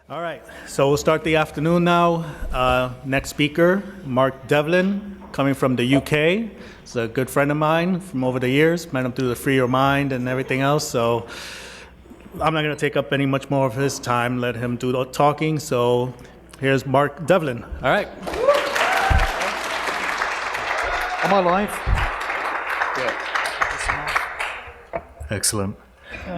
All right, so we'll start the afternoon now. Next speaker, Mark Devlin, coming from the UK. He's a good friend of mine from over the years. Met him through the Free Your Mind and everything else. So I'm not going to take up any much more of his time. Let him do the talking. So here's Mark Devlin. All right. Am I live? Yeah. Excellent.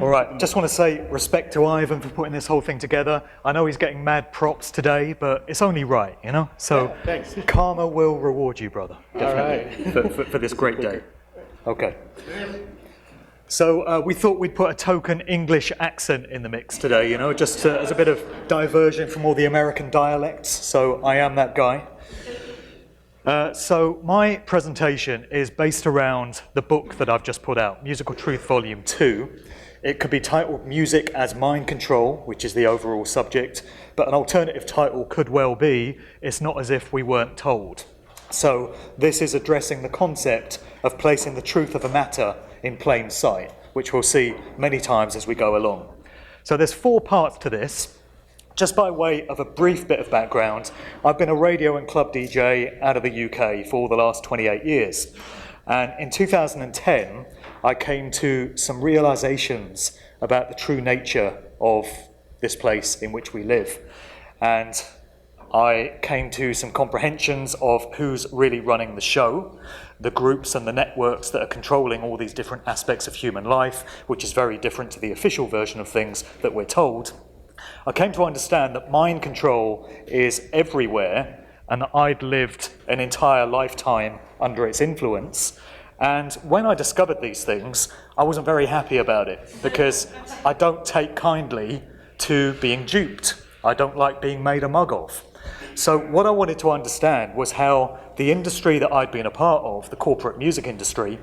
All right, just want to say respect to Ivan for putting this whole thing together. I know he's getting mad props today, but it's only right, you know? So thanks. Karma will reward you, brother. Definitely. All right. for this great day. Okay. So we thought we'd put a token English accent in the mix today, you know, just as a bit of diversion from all the American dialects. So I am that guy. So my presentation is based around the book that I've just put out, Musical Truth Volume 2. It could be titled Music as Mind Control, which is the overall subject, but an alternative title could well be It's Not As If We Weren't Told. So this is addressing the concept of placing the truth of a matter in plain sight, which we'll see many times as we go along. So there's 4 parts to this. Just by way of a brief bit of background, I've been a radio and club DJ out of the UK for the last 28 years. And in 2010, I came to some realizations about the true nature of this place in which we live. And I came to some comprehensions of who's really running the show, the groups and the networks that are controlling all these different aspects of human life, which is very different to the official version of things that we're told. I came to understand that mind control is everywhere and that I'd lived an entire lifetime under its influence. And when I discovered these things, I wasn't very happy about it because I don't take kindly to being duped. I don't like being made a mug of. So what I wanted to understand was how the industry that I'd been a part of, the corporate music industry,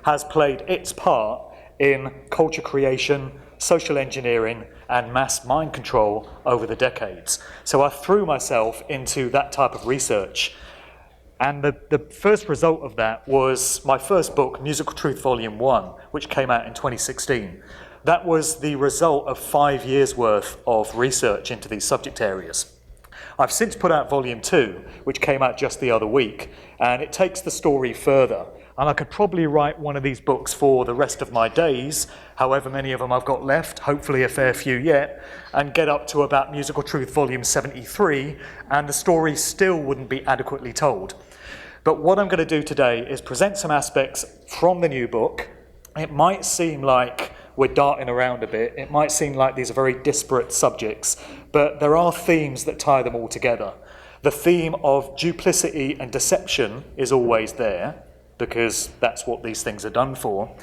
has played its part in culture creation, social engineering, and mass mind control over the decades. So I threw myself into that type of research. And the first result of that was my first book, Musical Truth Volume 1, which came out in 2016. That was the result of 5 years' worth of research into these subject areas. I've since put out Volume 2, which came out just the other week, and it takes the story further. And I could probably write one of these books for the rest of my days, however many of them I've got left, hopefully a fair few yet, and get up to about Musical Truth Volume 73, and the story still wouldn't be adequately told. But what I'm going to do today is present some aspects from the new book. It might seem like we're darting around a bit. It might seem like these are very disparate subjects, but there are themes that tie them all together. The theme of duplicity and deception is always there, because that's what these things are done for.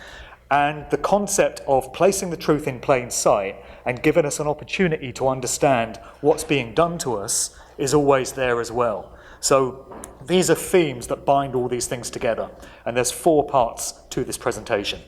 And the concept of placing the truth in plain sight and giving us an opportunity to understand what's being done to us is always there as well. So these are themes that bind all these things together. And there's 4 parts to this presentation.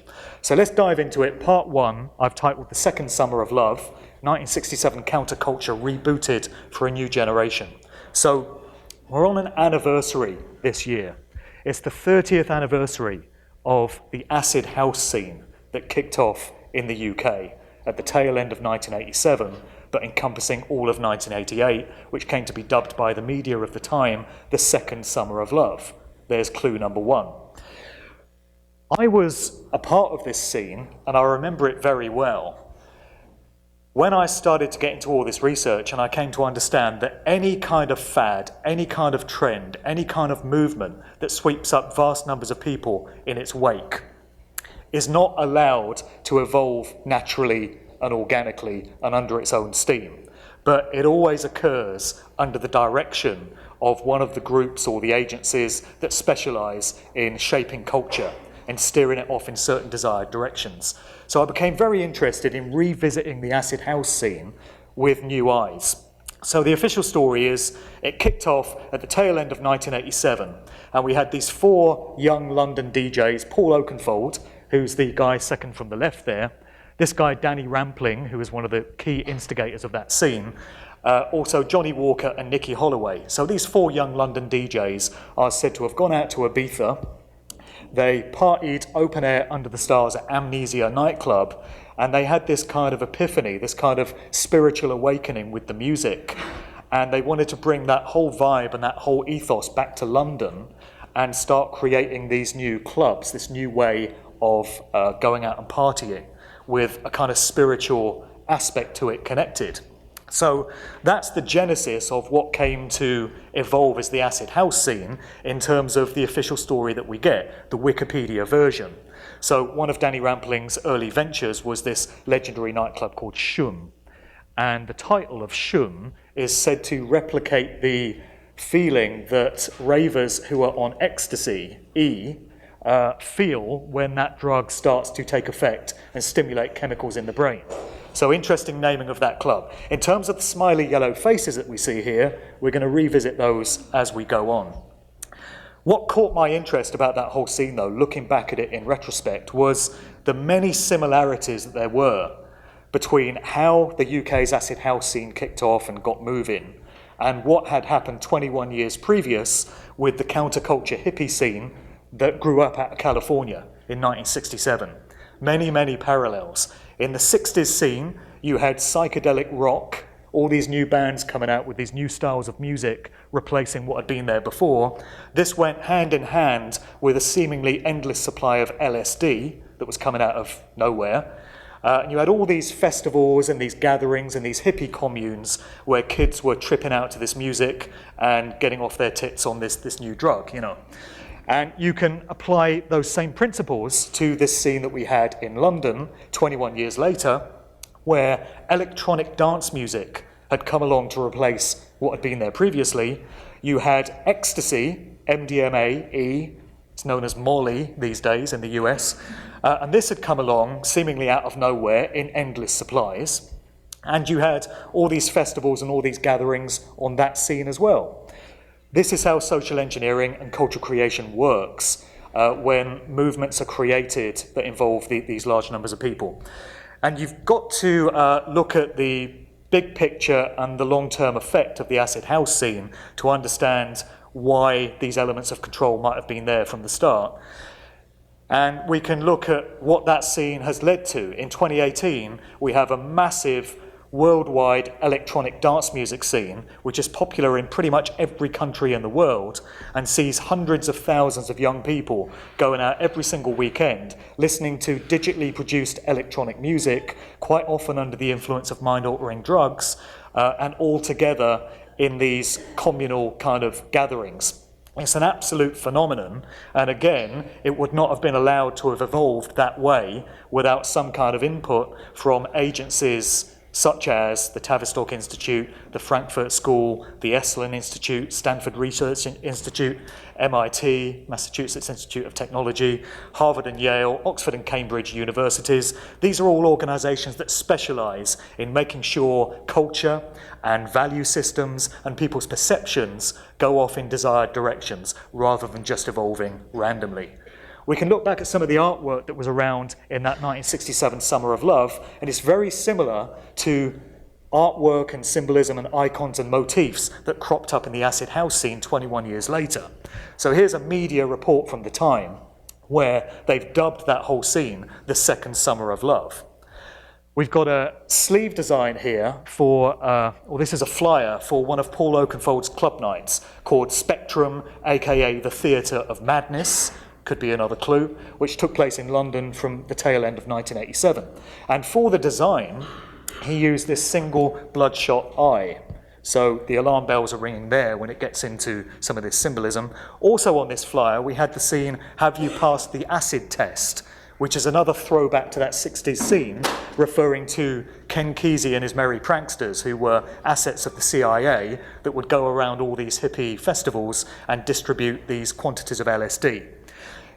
So let's dive into it. Part 1, I've titled The Second Summer of Love, 1967 Counterculture Rebooted for a New Generation. So we're on an anniversary this year. It's the 30th anniversary of the acid house scene that kicked off in the UK at the tail end of 1987, but encompassing all of 1988, which came to be dubbed by the media of the time the Second Summer of Love. There's clue number 1. I was a part of this scene, and I remember it very well. When I started to get into all this research and I came to understand that any kind of fad, any kind of trend, any kind of movement that sweeps up vast numbers of people in its wake is not allowed to evolve naturally and organically and under its own steam, but it always occurs under the direction of one of the groups or the agencies that specialize in shaping culture and steering it off in certain desired directions. So I became very interested in revisiting the acid house scene with new eyes. So the official story is it kicked off at the tail end of 1987, and we had these 4 young London DJs, Paul Oakenfold, who's the guy second from the left there, this guy Danny Rampling, who was one of the key instigators of that scene, also Johnny Walker and Nicky Holloway. So these 4 young London DJs are said to have gone out to Ibiza. They partied open air under the stars at Amnesia nightclub, and they had this kind of epiphany, this kind of spiritual awakening with the music. And they wanted to bring that whole vibe and that whole ethos back to London and start creating these new clubs, this new way of going out and partying with a kind of spiritual aspect to it connected. So that's the genesis of what came to evolve as the acid house scene in terms of the official story that we get, the Wikipedia version. So one of Danny Rampling's early ventures was this legendary nightclub called Shum. And the title of Shum is said to replicate the feeling that ravers who are on ecstasy, feel when that drug starts to take effect and stimulate chemicals in the brain. So interesting naming of that club. In terms of the smiley yellow faces that we see here, we're going to revisit those as we go on. What caught my interest about that whole scene, though, looking back at it in retrospect, was the many similarities that there were between how the UK's acid house scene kicked off and got moving and what had happened 21 years previous with the counterculture hippie scene that grew up out of California in 1967. Many, many parallels. In the 60s scene, you had psychedelic rock, all these new bands coming out with these new styles of music replacing what had been there before. This went hand in hand with a seemingly endless supply of LSD that was coming out of nowhere. And you had all these festivals and these gatherings and these hippie communes where kids were tripping out to this music and getting off their tits on this new drug, you know. And you can apply those same principles to this scene that we had in London 21 years later, where electronic dance music had come along to replace what had been there previously. You had ecstasy, MDMA, it's known as Molly these days in the US, and this had come along seemingly out of nowhere in endless supplies. And you had all these festivals and all these gatherings on that scene as well. This is how social engineering and cultural creation works when movements are created that involve these large numbers of people. And you've got to look at the big picture and the long-term effect of the acid house scene to understand why these elements of control might have been there from the start. And we can look at what that scene has led to. In 2018, we have a massive worldwide electronic dance music scene, which is popular in pretty much every country in the world and sees hundreds of thousands of young people going out every single weekend, listening to digitally produced electronic music, quite often under the influence of mind-altering drugs, and all together in these communal kind of gatherings. It's an absolute phenomenon, and again, it would not have been allowed to have evolved that way without some kind of input from agencies such as the Tavistock Institute, the Frankfurt School, the Esalen Institute, Stanford Research Institute, MIT, Massachusetts Institute of Technology, Harvard and Yale, Oxford and Cambridge universities. These are all organizations that specialize in making sure culture and value systems and people's perceptions go off in desired directions rather than just evolving randomly. We can look back at some of the artwork that was around in that 1967 Summer of Love, and it's very similar to artwork and symbolism and icons and motifs that cropped up in the acid house scene 21 years later. So here's a media report from the time where they've dubbed that whole scene the Second Summer of Love. We've got a sleeve design here for, this is a flyer for one of Paul Oakenfold's club nights called Spectrum, aka the Theatre of Madness, could be another clue, which took place in London from the tail end of 1987. And for the design, he used this single bloodshot eye. So the alarm bells are ringing there when it gets into some of this symbolism. Also on this flyer, we had the scene, Have You Passed the Acid Test?, which is another throwback to that 60s scene, referring to Ken Kesey and his merry pranksters, who were assets of the CIA that would go around all these hippie festivals and distribute these quantities of LSD.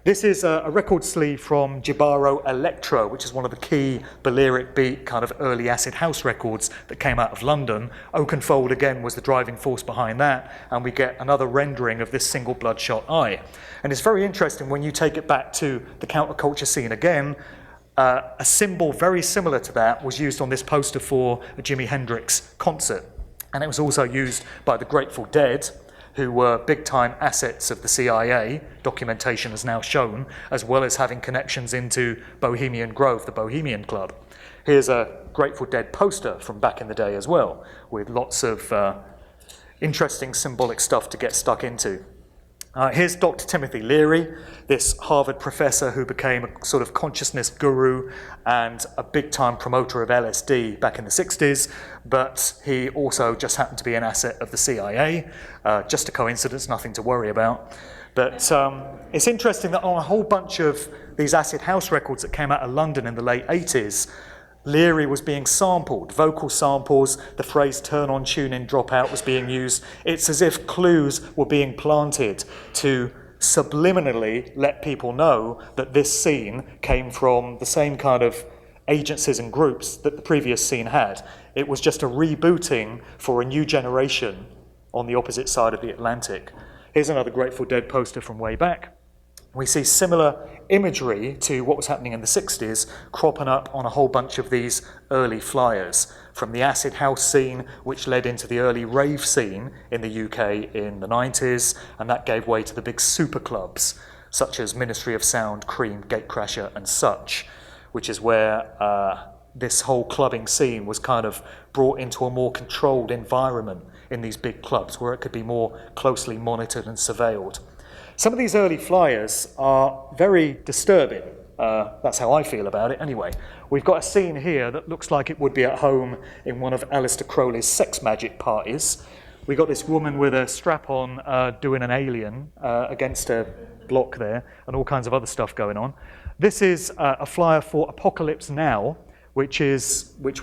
This is a record sleeve from Jibaro Electro, which is one of the key Balearic beat kind of early acid house records that came out of London. Oakenfold again was the driving force behind that, and we get another rendering of this single bloodshot eye. And it's very interesting when you take it back to the counterculture scene again. A symbol very similar to that was used on this poster for a Jimi Hendrix concert, and it was also used by the Grateful Dead who were big-time assets of the CIA, documentation has now shown, as well as having connections into Bohemian Grove, the Bohemian Club. Here's a Grateful Dead poster from back in the day as well, with lots of interesting symbolic stuff to get stuck into. Here's Dr. Timothy Leary, this Harvard professor who became a sort of consciousness guru and a big-time promoter of LSD back in the 60s, but he also just happened to be an asset of the CIA. Just a coincidence, nothing to worry about. But it's interesting that on a whole bunch of these acid house records that came out of London in the late 80s, Leary was being sampled, vocal samples, the phrase turn on, tune in, drop out was being used. It's as if clues were being planted to subliminally let people know that this scene came from the same kind of agencies and groups that the previous scene had. It was just a rebooting for a new generation on the opposite side of the Atlantic. Here's another Grateful Dead poster from way back. We see similar imagery to what was happening in the 60s cropping up on a whole bunch of these early flyers, from the acid house scene, which led into the early rave scene in the UK in the 90s, and that gave way to the big super clubs, such as Ministry of Sound, Cream, Gatecrasher, and such, which is where this whole clubbing scene was kind of brought into a more controlled environment in these big clubs, where it could be more closely monitored and surveilled. Some of these early flyers are very disturbing. That's how I feel about it anyway. We've got a scene here that looks like it would be at home in one of Aleister Crowley's sex magic parties. We've got this woman with a strap on doing an alien against a block there, and all kinds of other stuff going on. This is a flyer for Apocalypse Now, which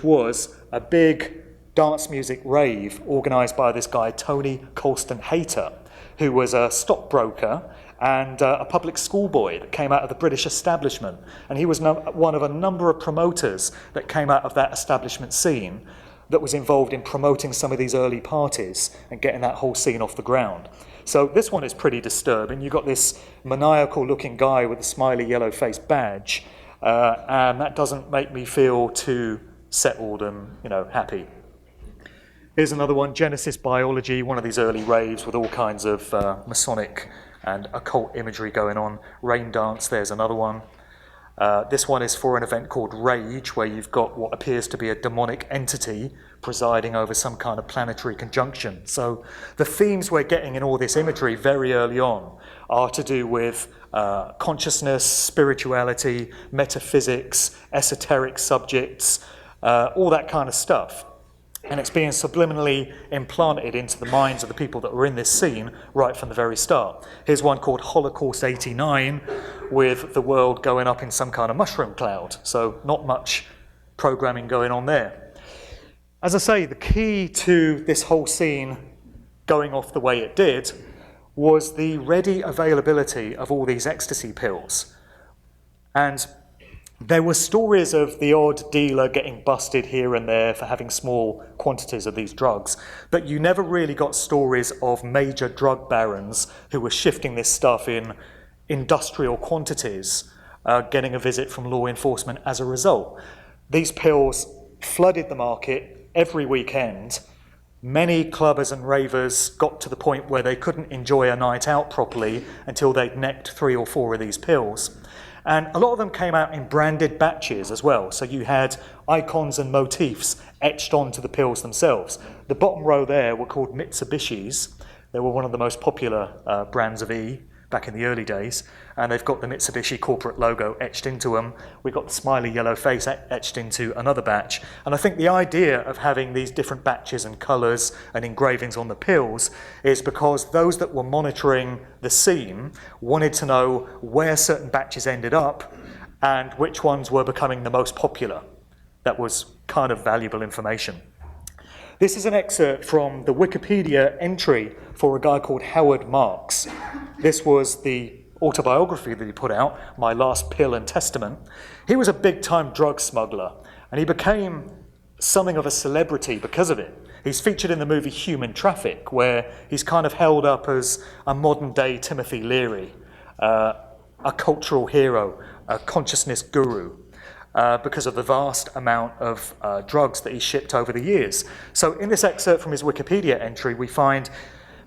was a big dance music rave organised by this guy, Tony Colston Hayter, who was a stockbroker and a public schoolboy that came out of the British establishment. And he was one of a number of promoters that came out of that establishment scene that was involved in promoting some of these early parties and getting that whole scene off the ground. So this one is pretty disturbing. You've got this maniacal-looking guy with a smiley yellow-faced badge, and that doesn't make me feel too settled and, happy. Here's another one, Genesis Biology, one of these early raves with all kinds of Masonic and occult imagery going on. Rain Dance, there's another one. This one is for an event called Rage, where you've got what appears to be a demonic entity presiding over some kind of planetary conjunction. So the themes we're getting in all this imagery very early on are to do with consciousness, spirituality, metaphysics, esoteric subjects, all that kind of stuff. And it's being subliminally implanted into the minds of the people that were in this scene right from the very start. Here's one called Holocaust 89, with the world going up in some kind of mushroom cloud. So not much programming going on there. As I say, the key to this whole scene going off the way it did was the ready availability of all these ecstasy pills. And there were stories of the odd dealer getting busted here and there for having small quantities of these drugs, but you never really got stories of major drug barons who were shifting this stuff in industrial quantities, getting a visit from law enforcement as a result. These pills flooded the market every weekend. Many clubbers and ravers got to the point where they couldn't enjoy a night out properly until they'd necked 3 or 4 of these pills. And a lot of them came out in branded batches as well. So you had icons and motifs etched onto the pills themselves. The bottom row there were called Mitsubishis. They were one of the most popular brands of E back in the early days. And they've got the Mitsubishi corporate logo etched into them. We've got the smiley yellow face etched into another batch. And I think the idea of having these different batches and colours and engravings on the pills is because those that were monitoring the scene wanted to know where certain batches ended up and which ones were becoming the most popular. That was kind of valuable information. This is an excerpt from the Wikipedia entry for a guy called Howard Marks. This was the autobiography that he put out, My Last Pill and Testament. He was a big-time drug smuggler, and he became something of a celebrity because of it. He's featured in the movie Human Traffic, where he's kind of held up as a modern-day Timothy Leary, a cultural hero, a consciousness guru, because of the vast amount of drugs that he shipped over the years. So in this excerpt from his Wikipedia entry, we find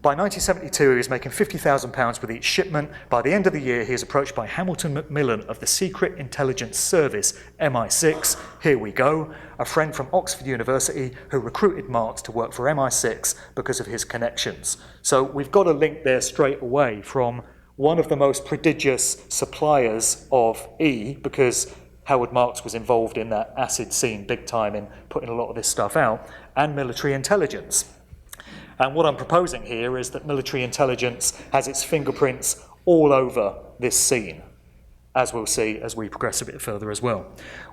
By 1972, he was making £50,000 with each shipment. By the end of the year, he is approached by Hamilton Macmillan of the Secret Intelligence Service, MI6, here we go, a friend from Oxford University who recruited Marx to work for MI6 because of his connections. So we've got a link there straight away from one of the most prodigious suppliers of E, because Howard Marks was involved in that acid scene big time in putting a lot of this stuff out, and military intelligence. And what I'm proposing here is that military intelligence has its fingerprints all over this scene, as we'll see as we progress a bit further as well.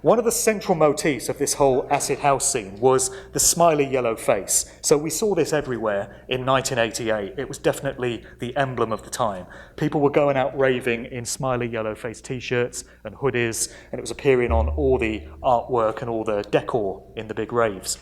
One of the central motifs of this whole acid house scene was the smiley yellow face. So we saw this everywhere in 1988. It was definitely the emblem of the time. People were going out raving in smiley yellow face t-shirts and hoodies, and it was appearing on all the artwork and all the decor in the big raves.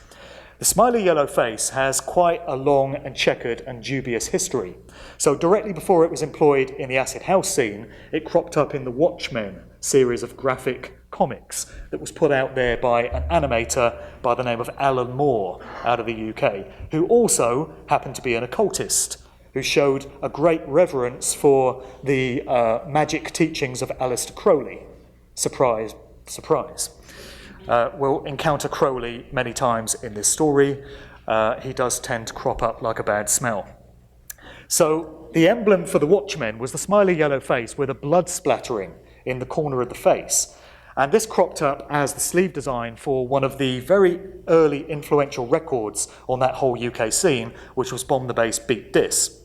The smiley yellow face has quite a long and checkered and dubious history. So directly before it was employed in the acid house scene, it cropped up in the Watchmen series of graphic comics that was put out there by an animator by the name of Alan Moore out of the UK, who also happened to be an occultist, who showed a great reverence for the magic teachings of Aleister Crowley. Surprise, surprise. We'll encounter Crowley many times in this story. He does tend to crop up like a bad smell. So the emblem for the Watchmen was the smiley yellow face with a blood splattering in the corner of the face. And this cropped up as the sleeve design for one of the very early influential records on that whole UK scene, which was Bomb the Bass, Beat This.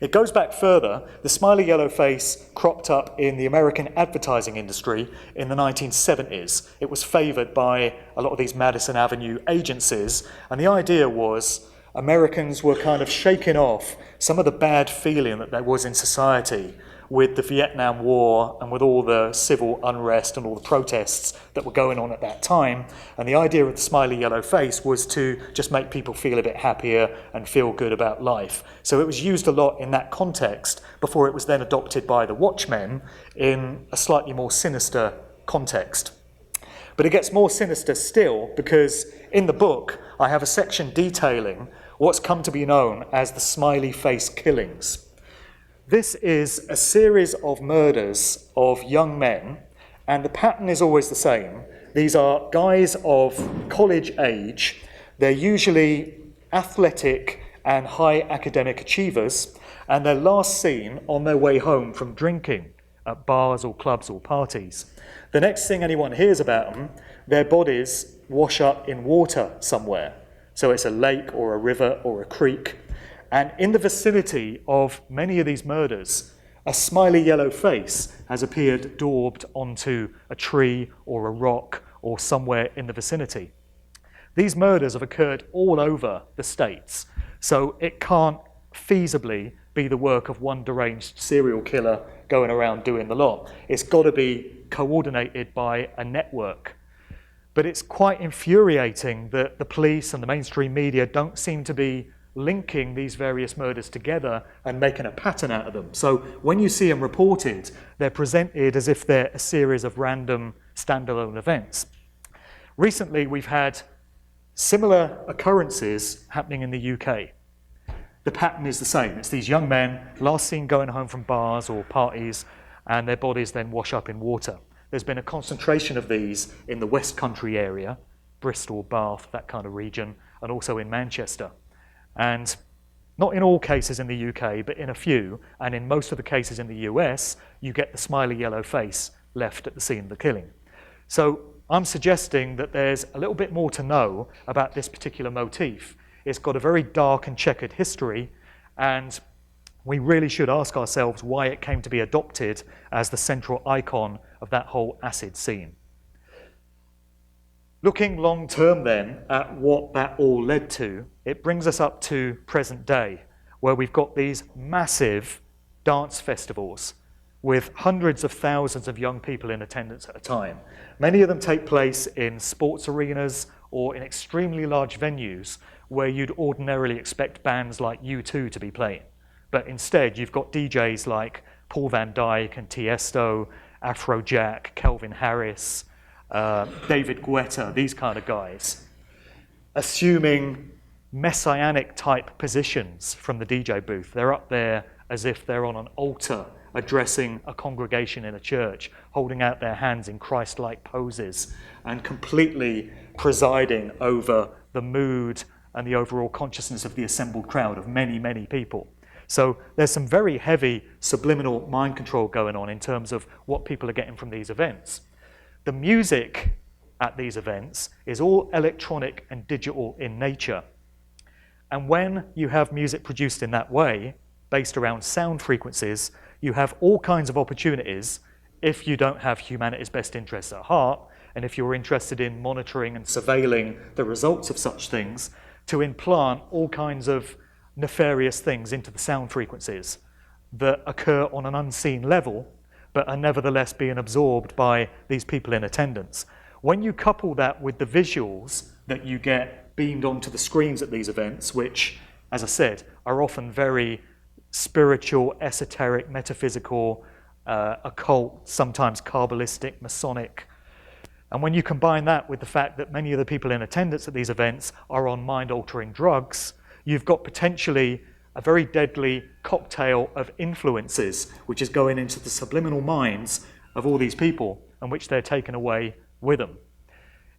It goes back further. The smiley yellow face cropped up in the American advertising industry in the 1970s. It was favoured by a lot of these Madison Avenue agencies, and the idea was Americans were kind of shaking off some of the bad feeling that there was in society with the Vietnam War and with all the civil unrest and all the protests that were going on at that time. And the idea of the smiley yellow face was to just make people feel a bit happier and feel good about life. So it was used a lot in that context before it was then adopted by the Watchmen in a slightly more sinister context. But it gets more sinister still because in the book I have a section detailing what's come to be known as the smiley face killings. This is a series of murders of young men, and the pattern is always the same. These are guys of college age. They're usually athletic and high academic achievers, and they're last seen on their way home from drinking at bars or clubs or parties. The next thing anyone hears about them, their bodies wash up in water somewhere. So it's a lake or a river or a creek. And in the vicinity of many of these murders, a smiley yellow face has appeared daubed onto a tree or a rock or somewhere in the vicinity. These murders have occurred all over the States, so it can't feasibly be the work of one deranged serial killer going around doing the lot. It's got to be coordinated by a network. But it's quite infuriating that the police and the mainstream media don't seem to be linking these various murders together and making a pattern out of them. So when you see them reported, they're presented as if they're a series of random standalone events. Recently, we've had similar occurrences happening in the UK. The pattern is the same. It's these young men last seen going home from bars or parties, and their bodies then wash up in water. There's been a concentration of these in the West Country area, Bristol, Bath, that kind of region, and also in Manchester. And not in all cases in the UK, but in a few, and in most of the cases in the US, you get the smiley yellow face left at the scene of the killing. So I'm suggesting that there's a little bit more to know about this particular motif. It's got a very dark and checkered history, and we really should ask ourselves why it came to be adopted as the central icon of that whole acid scene. Looking long term then at what that all led to, it brings us up to present day, where we've got these massive dance festivals with hundreds of thousands of young people in attendance at a time. Many of them take place in sports arenas or in extremely large venues where you'd ordinarily expect bands like U2 to be playing. But instead, you've got DJs like Paul Van Dyke and Tiesto, Afrojack, Calvin Harris, David Guetta, these kind of guys, assuming messianic type positions from the DJ booth. They're up there as if they're on an altar addressing a congregation in a church, holding out their hands in Christ-like poses and completely presiding over the mood and the overall consciousness of the assembled crowd of many, many people. So there's some very heavy subliminal mind control going on in terms of what people are getting from these events. The music at these events is all electronic and digital in nature. And when you have music produced in that way, based around sound frequencies, you have all kinds of opportunities if you don't have humanity's best interests at heart, and if you're interested in monitoring and surveilling the results of such things, to implant all kinds of nefarious things into the sound frequencies that occur on an unseen level, but are nevertheless being absorbed by these people in attendance. When you couple that with the visuals that you get beamed onto the screens at these events, which, as I said, are often very spiritual, esoteric, metaphysical, occult, sometimes Kabbalistic, Masonic. And when you combine that with the fact that many of the people in attendance at these events are on mind-altering drugs, you've got potentially a very deadly cocktail of influences which is going into the subliminal minds of all these people and which they're taken away with them.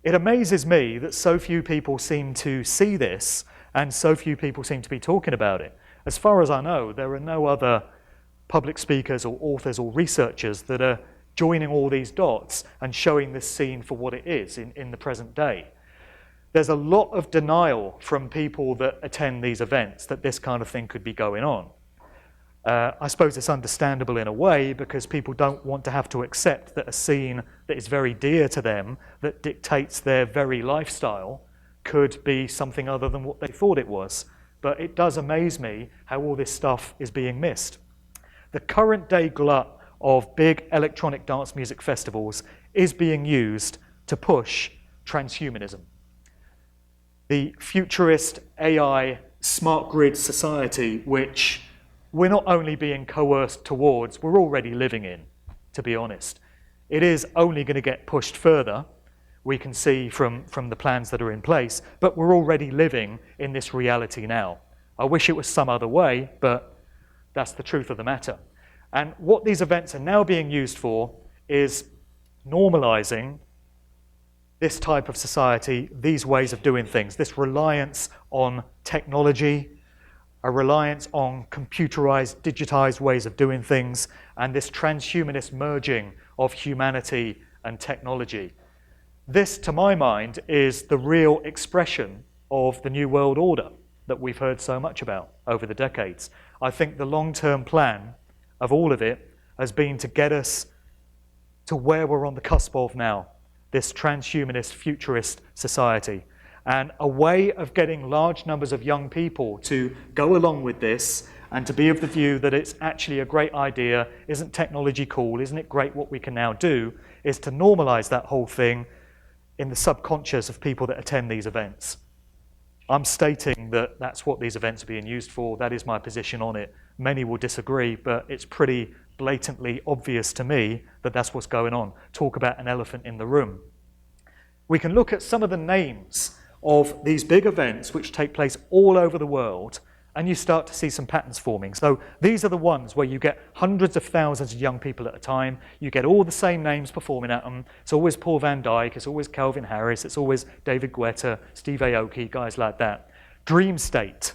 It amazes me that so few people seem to see this and so few people seem to be talking about it. As far as I know, there are no other public speakers or authors or researchers that are joining all these dots and showing this scene for what it is in the present day. There's a lot of denial from people that attend these events that this kind of thing could be going on. I suppose it's understandable in a way because people don't want to have to accept that a scene that is very dear to them, that dictates their very lifestyle, could be something other than what they thought it was. But it does amaze me how all this stuff is being missed. The current day glut of big electronic dance music festivals is being used to push transhumanism. The futurist AI smart grid society, which we're not only being coerced towards, we're already living in, to be honest. It is only going to get pushed further, we can see from the plans that are in place, but we're already living in this reality now. I wish it was some other way, but that's the truth of the matter. And what these events are now being used for is normalizing this type of society, these ways of doing things, this reliance on technology, a reliance on computerized, digitized ways of doing things, and this transhumanist merging of humanity and technology. This, to my mind, is the real expression of the New World Order that we've heard so much about over the decades. I think the long-term plan of all of it has been to get us to where we're on the cusp of now, this transhumanist, futurist society. And a way of getting large numbers of young people to go along with this and to be of the view that it's actually a great idea, isn't technology cool, isn't it great what we can now do, is to normalize that whole thing in the subconscious of people that attend these events. I'm stating that that's what these events are being used for. That is my position on it. Many will disagree, but it's pretty blatantly obvious to me that that's what's going on. Talk about an elephant in the room. We can look at some of the names of these big events which take place all over the world, and you start to see some patterns forming. So these are the ones where you get hundreds of thousands of young people at a time. You get all the same names performing at them. It's always Paul van Dyk, it's always Calvin Harris, it's always David Guetta, Steve Aoki, guys like that. Dream State,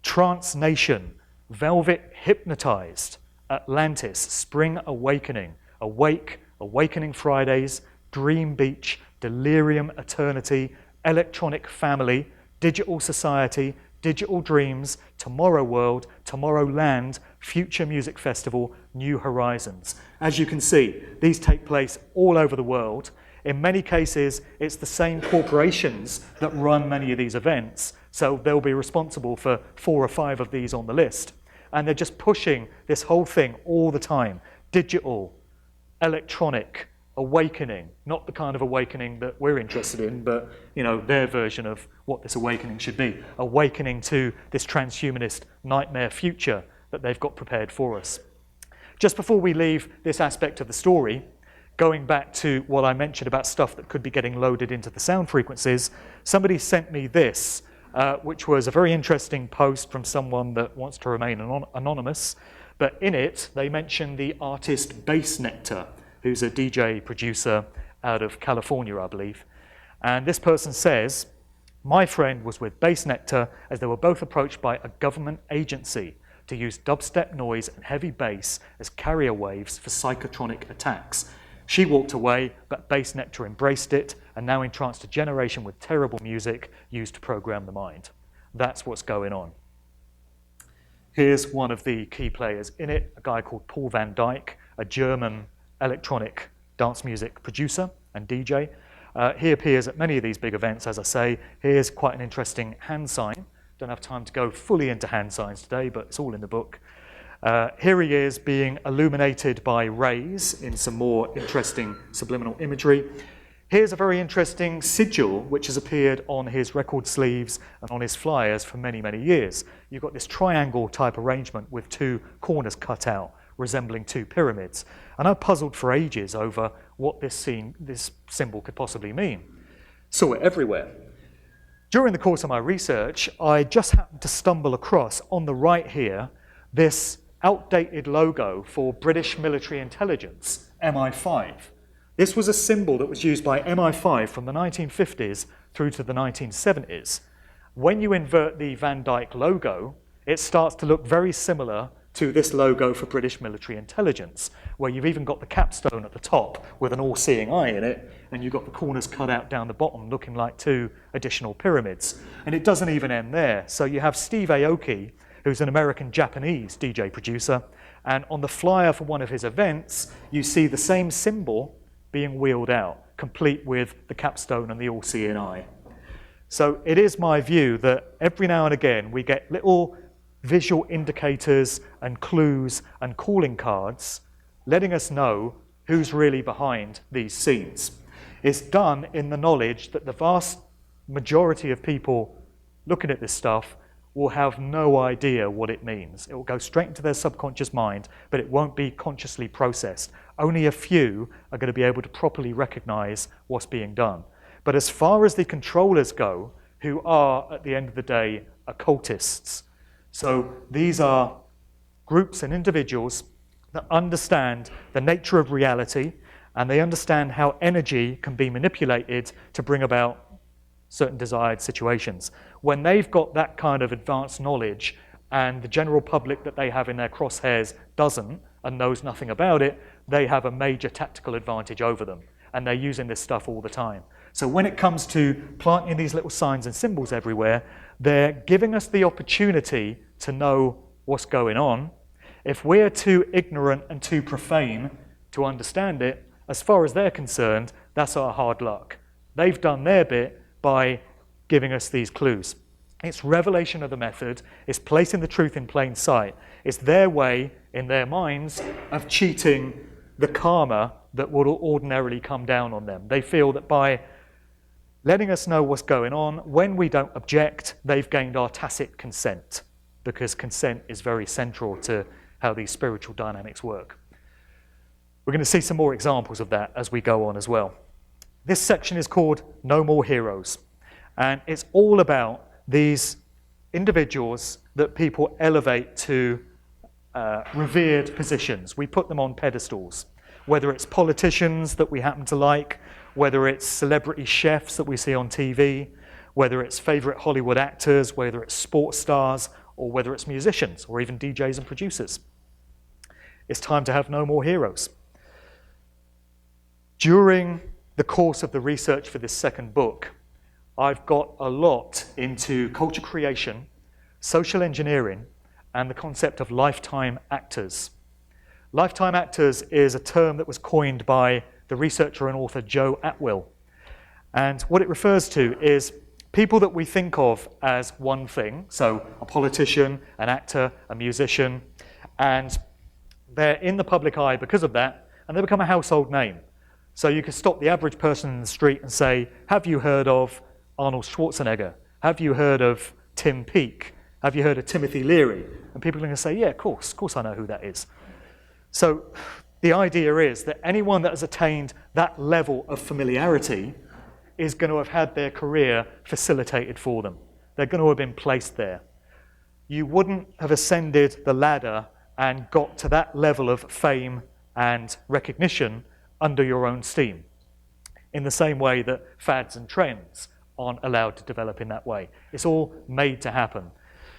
Trance Nation, Velvet Hypnotized, Atlantis, Spring Awakening, Awake, Awakening Fridays, Dream Beach, Delirium Eternity, Electronic Family, Digital Society, Digital Dreams, Tomorrow World, Tomorrowland, Future Music Festival, New Horizons. As you can see, these take place all over the world. In many cases, it's the same corporations that run many of these events, so they'll be responsible for 4 or 5 of these on the list. And they're just pushing this whole thing all the time. Digital, electronic, awakening, not the kind of awakening that we're interested in, but their version of what this awakening should be. Awakening to this transhumanist nightmare future that they've got prepared for us. Just before we leave this aspect of the story, going back to what I mentioned about stuff that could be getting loaded into the sound frequencies, somebody sent me this which was a very interesting post from someone that wants to remain anonymous. But in it, they mentioned the artist Bass Nectar, who's a DJ producer out of California, I believe. And this person says, my friend was with Bass Nectar as they were both approached by a government agency to use dubstep noise and heavy bass as carrier waves for psychotronic attacks. She walked away, but Bass Nectar embraced it and now entranced a generation with terrible music used to program the mind. That's what's going on. Here's one of the key players in it, a guy called Paul van Dyk, a German electronic dance music producer and DJ. He appears at many of these big events, as I say. Here's quite an interesting hand sign. Don't have time to go fully into hand signs today, but it's all in the book. Here he is being illuminated by rays in some more interesting subliminal imagery. Here's a very interesting sigil which has appeared on his record sleeves and on his flyers for many, many years. You've got this triangle type arrangement with two corners cut out, resembling two pyramids. And I puzzled for ages over what this symbol could possibly mean. Saw it everywhere. During the course of my research, I just happened to stumble across, on the right here, this outdated logo for British military intelligence, MI5. This was a symbol that was used by MI5 from the 1950s through to the 1970s. When you invert the Van Dyke logo, it starts to look very similar to this logo for British military intelligence, where you've even got the capstone at the top with an all-seeing eye in it, and you've got the corners cut out down the bottom looking like two additional pyramids. And it doesn't even end there. So you have Steve Aoki, who's an American-Japanese DJ producer, and on the flyer for one of his events, you see the same symbol being wheeled out, complete with the capstone and the all-seeing eye. So it is my view that every now and again we get little visual indicators and clues and calling cards letting us know who's really behind these scenes. It's done in the knowledge that the vast majority of people looking at this stuff will have no idea what it means. It will go straight into their subconscious mind, but it won't be consciously processed. Only a few are going to be able to properly recognize what's being done. But as far as the controllers go, who are, at the end of the day, occultists, so these are groups and individuals that understand the nature of reality, and they understand how energy can be manipulated to bring about certain desired situations. When they've got that kind of advanced knowledge and the general public that they have in their crosshairs doesn't and knows nothing about it, they have a major tactical advantage over them. And they're using this stuff all the time. So when it comes to planting these little signs and symbols everywhere, they're giving us the opportunity to know what's going on. If we're too ignorant and too profane to understand it, as far as they're concerned, that's our hard luck. They've done their bit by giving us these clues. It's revelation of the method. It's placing the truth in plain sight. It's their way, in their minds, of cheating the karma that would ordinarily come down on them. They feel that by letting us know what's going on, when we don't object, they've gained our tacit consent, because consent is very central to how these spiritual dynamics work. We're going to see some more examples of that as we go on as well. This section is called No More Heroes, and it's all about these individuals that people elevate to revered positions. We put them on pedestals, whether it's politicians that we happen to like, whether it's celebrity chefs that we see on TV, whether it's favorite Hollywood actors, whether it's sports stars, or whether it's musicians, or even DJs and producers. It's time to have no more heroes. During the course of the research for this second book, I've got a lot into culture creation, social engineering, and the concept of lifetime actors. Lifetime actors is a term that was coined by the researcher and author Joe Atwill. And what it refers to is people that we think of as one thing, so a politician, an actor, a musician, and they're in the public eye because of that, and they become a household name. So you could stop the average person in the street and say, have you heard of Arnold Schwarzenegger? Have you heard of Tim Peake? Have you heard of Timothy Leary? And people are going to say, yeah, of course I know who that is. So the idea is that anyone that has attained that level of familiarity is going to have had their career facilitated for them. They're going to have been placed there. You wouldn't have ascended the ladder and got to that level of fame and recognition under your own steam, in the same way that fads and trends aren't allowed to develop in that way. It's all made to happen.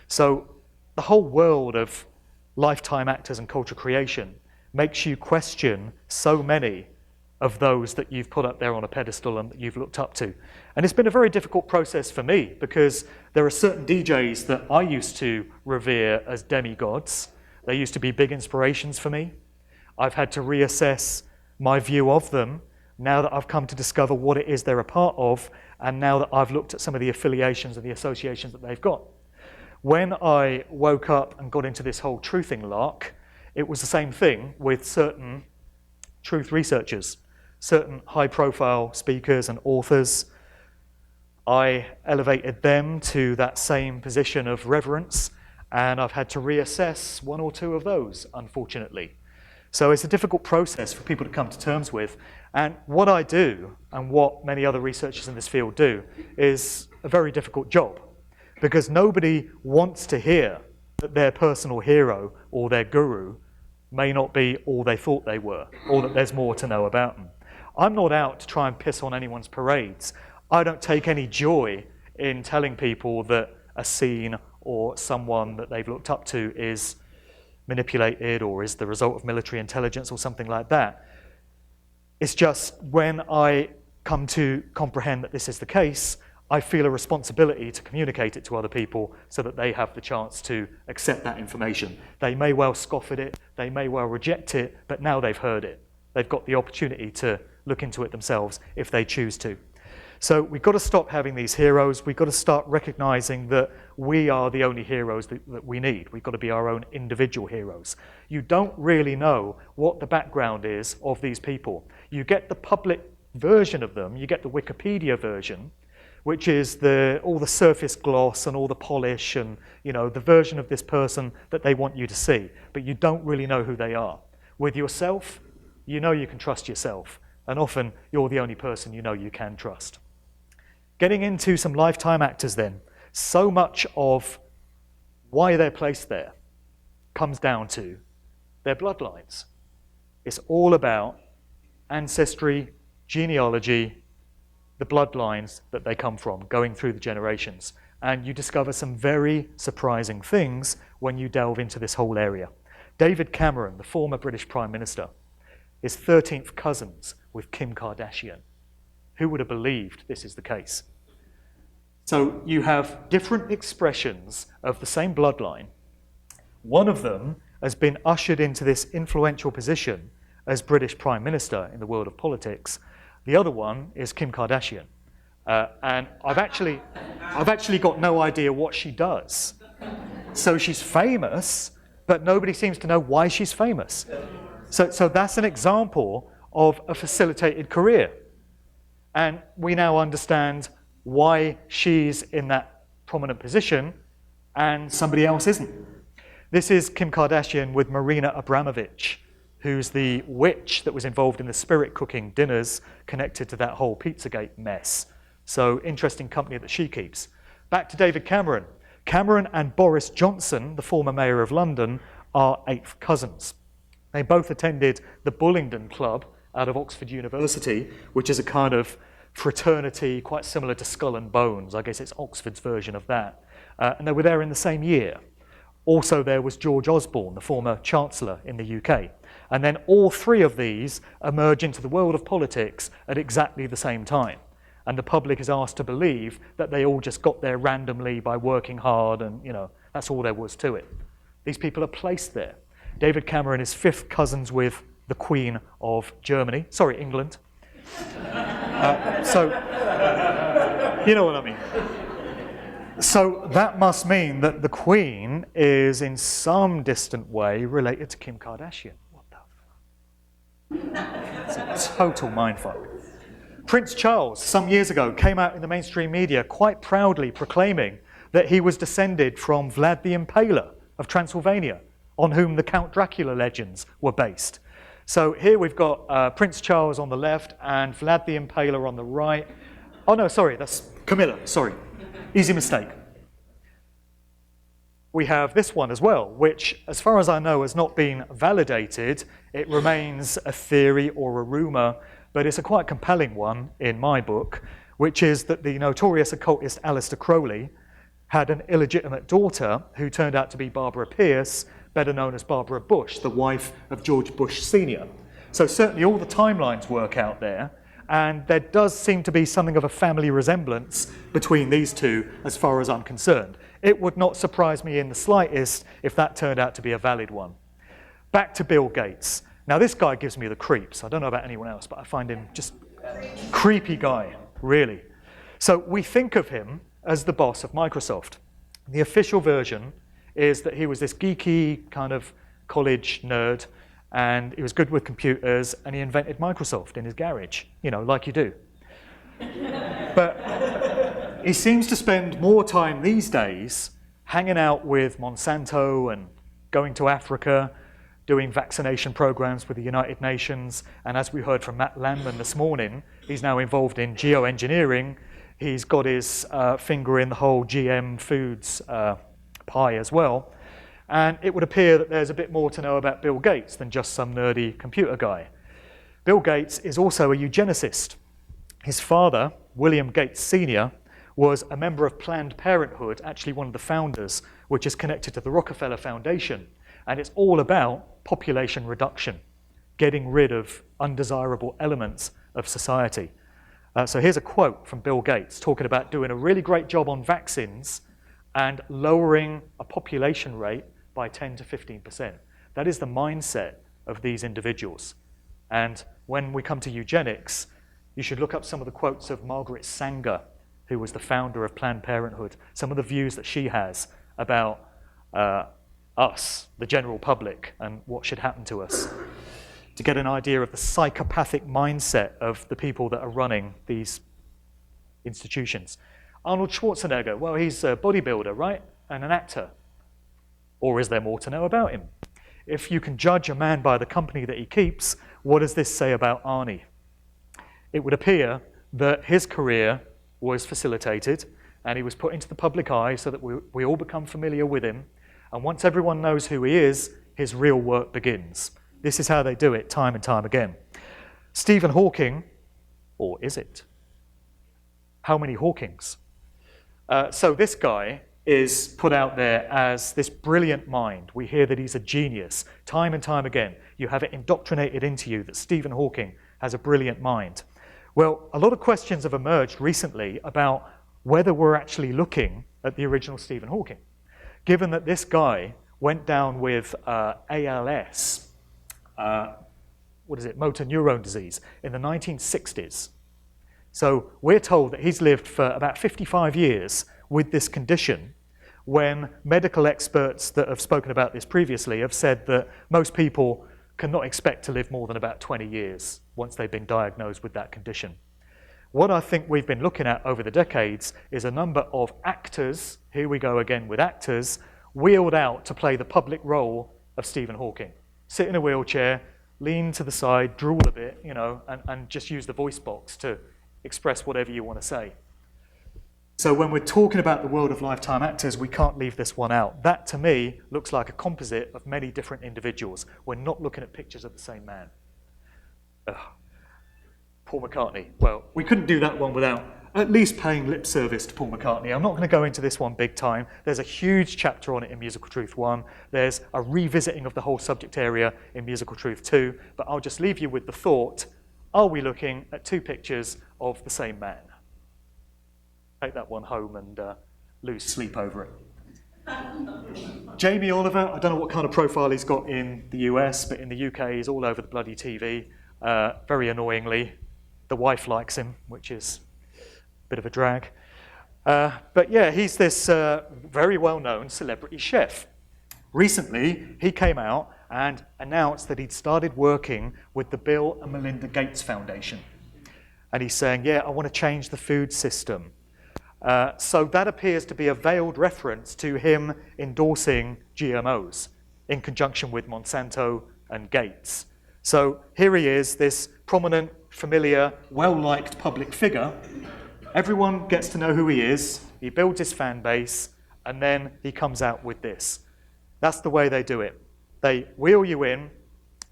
So the whole world of lifetime actors and culture creation makes you question so many of those that you've put up there on a pedestal and that you've looked up to. And it's been a very difficult process for me, because there are certain DJs that I used to revere as demigods. They used to be big inspirations for me. I've had to reassess my view of them now that I've come to discover what it is they're a part of, and now that I've looked at some of the affiliations and the associations that they've got. When I woke up and got into this whole truthing lark, it was the same thing with certain truth researchers, certain high-profile speakers and authors. I elevated them to that same position of reverence, and I've had to reassess one or two of those, unfortunately. So it's a difficult process for people to come to terms with. And what I do, and what many other researchers in this field do, is a very difficult job, because nobody wants to hear that their personal hero or their guru may not be all they thought they were, or that there's more to know about them. I'm not out to try and piss on anyone's parades. I don't take any joy in telling people that a scene or someone that they've looked up to is manipulated or is the result of military intelligence or something like that. It's just when I come to comprehend that this is the case, I feel a responsibility to communicate it to other people so that they have the chance to accept that information. They may well scoff at it, they may well reject it, but now they've heard it. They've got the opportunity to look into it themselves if they choose to. So we've got to stop having these heroes. We've got to start recognizing that we are the only heroes that we need. We've got to be our own individual heroes. You don't really know what the background is of these people. You get the public version of them, you get the Wikipedia version, which is all the surface gloss and all the polish and, you know, the version of this person that they want you to see, but you don't really know who they are. With yourself, you know you can trust yourself, and often you're the only person you know you can trust. Getting into some lifetime actors then, so much of why they're placed there comes down to their bloodlines. It's all about ancestry, genealogy, the bloodlines that they come from, going through the generations. And you discover some very surprising things when you delve into this whole area. David Cameron, the former British Prime Minister, is 13th cousins with Kim Kardashian. Who would have believed this is the case? So you have different expressions of the same bloodline. One of them has been ushered into this influential position as British Prime Minister in the world of politics. The other one is Kim Kardashian. And I've actually got no idea what she does. So she's famous, but nobody seems to know why she's famous. So that's an example of a facilitated career. And we now understand why she's in that prominent position and somebody else isn't. This is Kim Kardashian with Marina Abramovic, who's the witch that was involved in the spirit cooking dinners connected to that whole Pizzagate mess. So interesting company that she keeps. Back to David Cameron. Cameron and Boris Johnson, the former mayor of London, are 8th cousins. They both attended the Bullingdon Club out of Oxford University, which is a kind of fraternity quite similar to Skull and Bones. I guess it's Oxford's version of that. And they were there in the same year. Also there was George Osborne, the former Chancellor in the UK. And then all three of these emerge into the world of politics at exactly the same time. And the public is asked to believe that they all just got there randomly by working hard and, you know, that's all there was to it. These people are placed there. David Cameron is 5th cousins with the Queen of England. So, you know what I mean. So that must mean that the Queen is in some distant way related to Kim Kardashian. What the fuck? It's a total mindfuck. Prince Charles, some years ago, came out in the mainstream media quite proudly proclaiming that he was descended from Vlad the Impaler of Transylvania, on whom the Count Dracula legends were based. So here we've got Prince Charles on the left and Vlad the Impaler on the right. Oh no, sorry, that's Camilla, sorry. Easy mistake. we have this one as well, which, as far as I know, has not been validated. It remains a theory or a rumor, but it's a quite compelling one in my book, which is that the notorious occultist Aleister Crowley had an illegitimate daughter who turned out to be Barbara Pierce, better known as Barbara Bush, the wife of George Bush Sr. So certainly all the timelines work out there, and there does seem to be something of a family resemblance between these two as far as I'm concerned. It would not surprise me in the slightest if that turned out to be a valid one. Back to Bill Gates. Now this guy gives me the creeps. I don't know about anyone else, but I find him just creepy guy, really. So we think of him as the boss of Microsoft. The official version is that he was this geeky kind of college nerd, and he was good with computers, and he invented Microsoft in his garage, like you do. But he seems to spend more time these days hanging out with Monsanto and going to Africa, doing vaccination programs with the United Nations, and as we heard from Matt Landman this morning, he's now involved in geoengineering. He's got his finger in the whole GM foods pie as well. And it would appear that there's a bit more to know about Bill Gates than just some nerdy computer guy. Bill Gates is also a eugenicist. His father, William Gates Sr., was a member of Planned Parenthood, actually one of the founders, which is connected to the Rockefeller Foundation. And it's all about population reduction, getting rid of undesirable elements of society. So here's a quote from Bill Gates talking about doing a really great job on vaccines and lowering a population rate by 10 to 15%. That is the mindset of these individuals. And when we come to eugenics, you should look up some of the quotes of Margaret Sanger, who was the founder of Planned Parenthood, some of the views that she has about us, the general public, and what should happen to us, to get an idea of the psychopathic mindset of the people that are running these institutions. Arnold Schwarzenegger, well, he's a bodybuilder, right? And an actor. Or is there more to know about him? If you can judge a man by the company that he keeps, what does this say about Arnie? It would appear that his career was facilitated and he was put into the public eye so that we all become familiar with him. And once everyone knows who he is, his real work begins. This is how they do it time and time again. Stephen Hawking, or is it? How many Hawkings? So this guy is put out there as this brilliant mind. We hear that he's a genius. Time and time again, you have it indoctrinated into you that Stephen Hawking has a brilliant mind. Well, a lot of questions have emerged recently about whether we're actually looking at the original Stephen Hawking, given that this guy went down with ALS, motor neuron disease, in the 1960s. So we're told that he's lived for about 55 years with this condition, when medical experts that have spoken about this previously have said that most people cannot expect to live more than about 20 years once they've been diagnosed with that condition. What I think we've been looking at over the decades is a number of actors, here we go again with actors, wheeled out to play the public role of Stephen Hawking. Sit in a wheelchair, lean to the side, drool a bit, and just use the voice box to express whatever you want to say. So when we're talking about the world of lifetime actors, we can't leave this one out. That, to me, looks like a composite of many different individuals. We're not looking at pictures of the same man. Ugh. Paul McCartney. Well, we couldn't do that one without at least paying lip service to Paul McCartney. I'm not going to go into this one big time. There's a huge chapter on it in Musical Truth 1. There's a revisiting of the whole subject area in Musical Truth 2. But I'll just leave you with the thought, are we looking at two pictures of the same man? Take that one home and lose sleep over it. Jamie Oliver, I don't know what kind of profile he's got in the US, but in the UK he's all over the bloody TV, very annoyingly. The wife likes him, which is a bit of a drag. But yeah, he's this very well-known celebrity chef. Recently, he came out and announced that he'd started working with the Bill and Melinda Gates Foundation. And he's saying, yeah, I want to change the food system. So that appears to be a veiled reference to him endorsing GMOs in conjunction with Monsanto and Gates. So here he is, this prominent, familiar, well-liked public figure. Everyone gets to know who he is. He builds his fan base, And then he comes out with this. That's the way they do it. They wheel you in,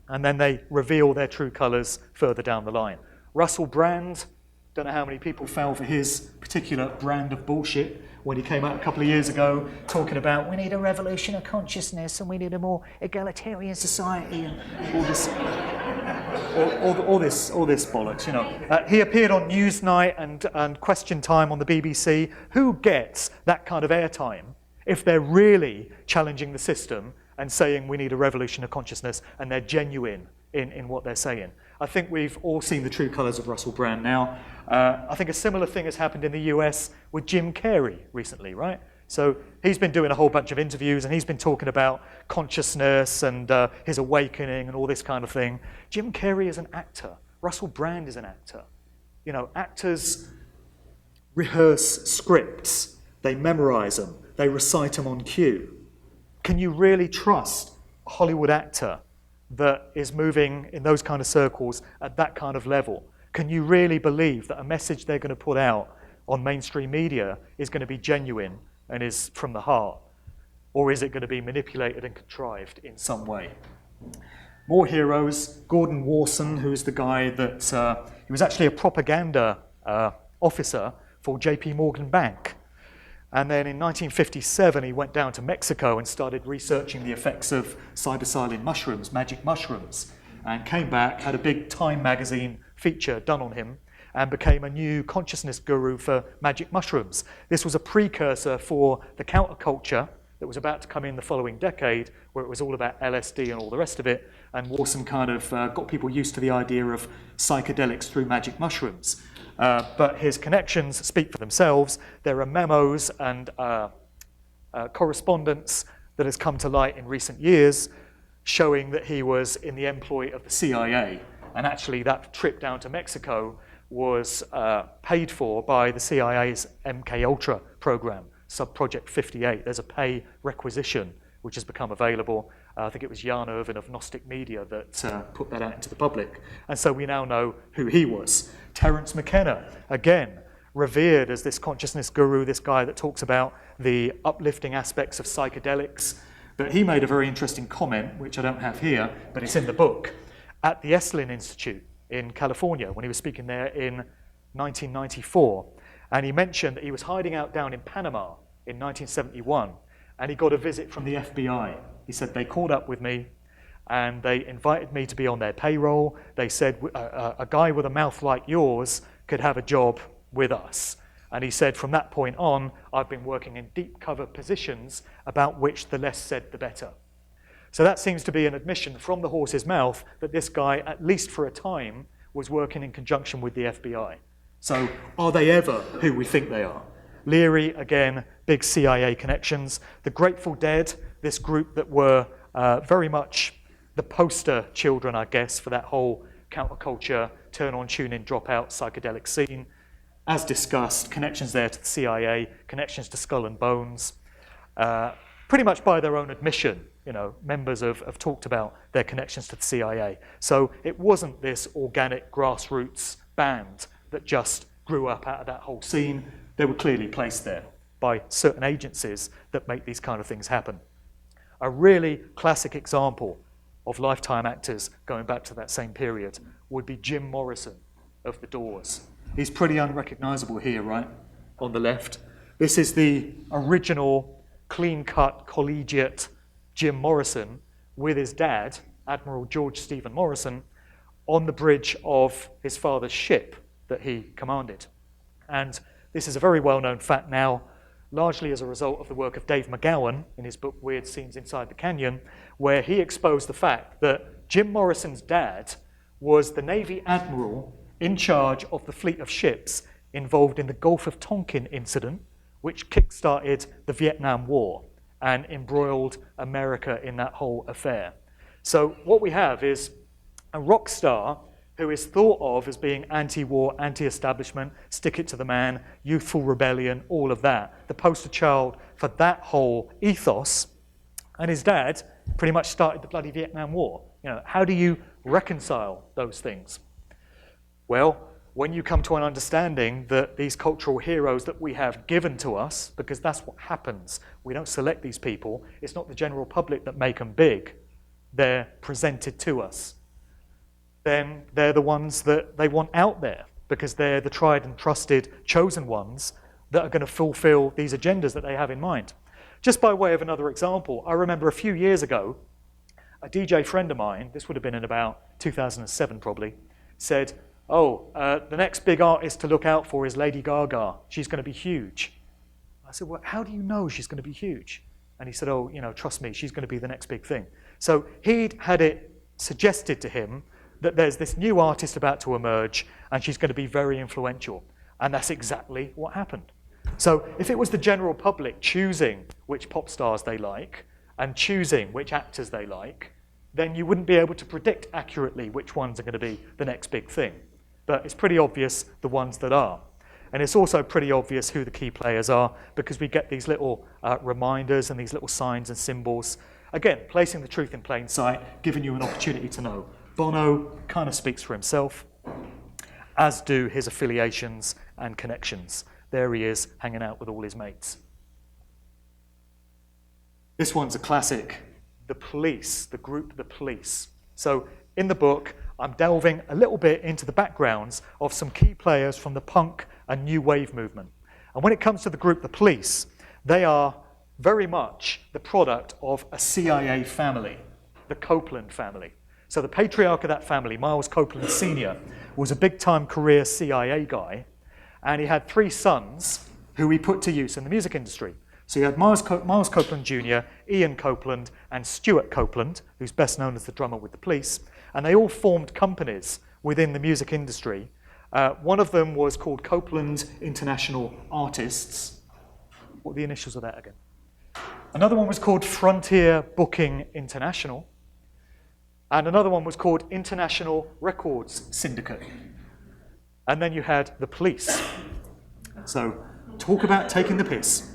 and then they reveal their true colors further down the line. Russell Brand, don't know how many people fell for his particular brand of bullshit when he came out a couple of years ago talking about we need a revolution of consciousness and we need a more egalitarian society and all this bollocks, you know. He appeared on Newsnight and Question Time on the BBC. Who gets that kind of airtime if they're really challenging the system and saying we need a revolution of consciousness and they're genuine in what they're saying? I think we've all seen the true colours of Russell Brand now. I think a similar thing has happened in the US with Jim Carrey recently, right? So he's been doing a whole bunch of interviews and he's been talking about consciousness and his awakening and all this kind of thing. Jim Carrey is an actor. Russell Brand is an actor. You know, actors rehearse scripts. They memorize them. They recite them on cue. Can you really trust a Hollywood actor that is moving in those kind of circles at that kind of level? Can you really believe that a message they're going to put out on mainstream media is going to be genuine and is from the heart? Or is it going to be manipulated and contrived in some way? More heroes. Gordon Warson, who is the guy that, he was actually a propaganda officer for JP Morgan Bank. And then in 1957, he went down to Mexico and started researching the effects of psilocybin mushrooms, magic mushrooms, and came back, had a big Time magazine feature done on him, and became a new consciousness guru for magic mushrooms. This was a precursor for the counterculture that was about to come in the following decade, where it was all about LSD and all the rest of it, and Warson kind of got people used to the idea of psychedelics through magic mushrooms. But his connections speak for themselves. There are memos and correspondence that has come to light in recent years showing that he was in the employ of the CIA. And actually that trip down to Mexico was paid for by the CIA's MKUltra program, Subproject 58. There's a pay requisition which has become available. I think it was Jan Irvin of Gnostic Media that put that out into the public. And so we now know who he was. Terence Mckenna, again, revered as this consciousness guru, this guy that talks about the uplifting aspects of psychedelics. But he made a very interesting comment, which I don't have here, but it's in the book, at the Esalen Institute in California when he was speaking there in 1994. And he mentioned that he was hiding out down in Panama in 1971, and he got a visit from the FBI. He said, they called up with me and they invited me to be on their payroll. They said, a guy with a mouth like yours could have a job with us. And he said, from that point on, I've been working in deep cover positions about which the less said, the better. So that seems to be an admission from the horse's mouth that this guy, at least for a time, was working in conjunction with the FBI. So are they ever who we think they are? Leary, again, big CIA connections. The Grateful Dead, this group that were very much the poster children, I guess, for that whole counterculture, turn on, tune in, drop out psychedelic scene. As discussed, connections there to the CIA, connections to Skull and Bones. Pretty much by their own admission, you know, members have talked about their connections to the CIA. So it wasn't this organic grassroots band that just grew up out of that whole scene. They were clearly placed there by certain agencies that make these kind of things happen. A really classic example of lifetime actors going back to that same period would be Jim Morrison of The Doors. He's pretty unrecognizable here, right, on the left. This is the original clean-cut collegiate Jim Morrison with his dad, Admiral George Stephen Morrison, on the bridge of his father's ship that he commanded. And this is a very well-known fact now, largely as a result of the work of Dave McGowan in his book Weird Scenes Inside the Canyon, where he exposed the fact that Jim Morrison's dad was the Navy admiral in charge of the fleet of ships involved in the Gulf of Tonkin incident, which kick-started the Vietnam War and embroiled America in that whole affair. So what we have is a rock star who is thought of as being anti-war, anti-establishment, stick it to the man, youthful rebellion, all of that, the poster child for that whole ethos. And his dad pretty much started the bloody Vietnam War. You know, how do you reconcile those things? Well, when you come to an understanding that these cultural heroes that we have given to us, because that's what happens, we don't select these people, it's not the general public that make them big, they're presented to us, then they're the ones that they want out there, because they're the tried and trusted chosen ones that are going to fulfill these agendas that they have in mind. Just by way of another example, I remember a few years ago, a DJ friend of mine, this would have been in about 2007 probably, said, the next big artist to look out for is Lady Gaga. She's going to be huge. I said, well, how do you know she's going to be huge? And he said, trust me, she's going to be the next big thing. So he'd had it suggested to him that there's this new artist about to emerge and she's going to be very influential. And that's exactly what happened. So if it was the general public choosing which pop stars they like and choosing which actors they like, then you wouldn't be able to predict accurately which ones are going to be the next big thing. But it's pretty obvious the ones that are. And it's also pretty obvious who the key players are because we get these little reminders and these little signs and symbols. Again, placing the truth in plain sight, giving you an opportunity to know. Bono kind of speaks for himself, as do his affiliations and connections. There he is, hanging out with all his mates. This one's a classic. The Police, the group The Police. So in the book, I'm delving a little bit into the backgrounds of some key players from the punk and new wave movement. And when it comes to the group The Police, they are very much the product of a CIA family, the Copeland family. So the patriarch of that family, Miles Copeland Sr., was a big-time career CIA guy, and he had 3 sons who he put to use in the music industry. So you had Miles Copeland Jr., Ian Copeland, and Stuart Copeland, who's best known as the drummer with the Police, and they all formed companies within the music industry. One of them was called Copeland International Artists. What are the initials of that again? Another one was called Frontier Booking International, and another one was called International Records Syndicate. And then you had the Police. So talk about taking the piss.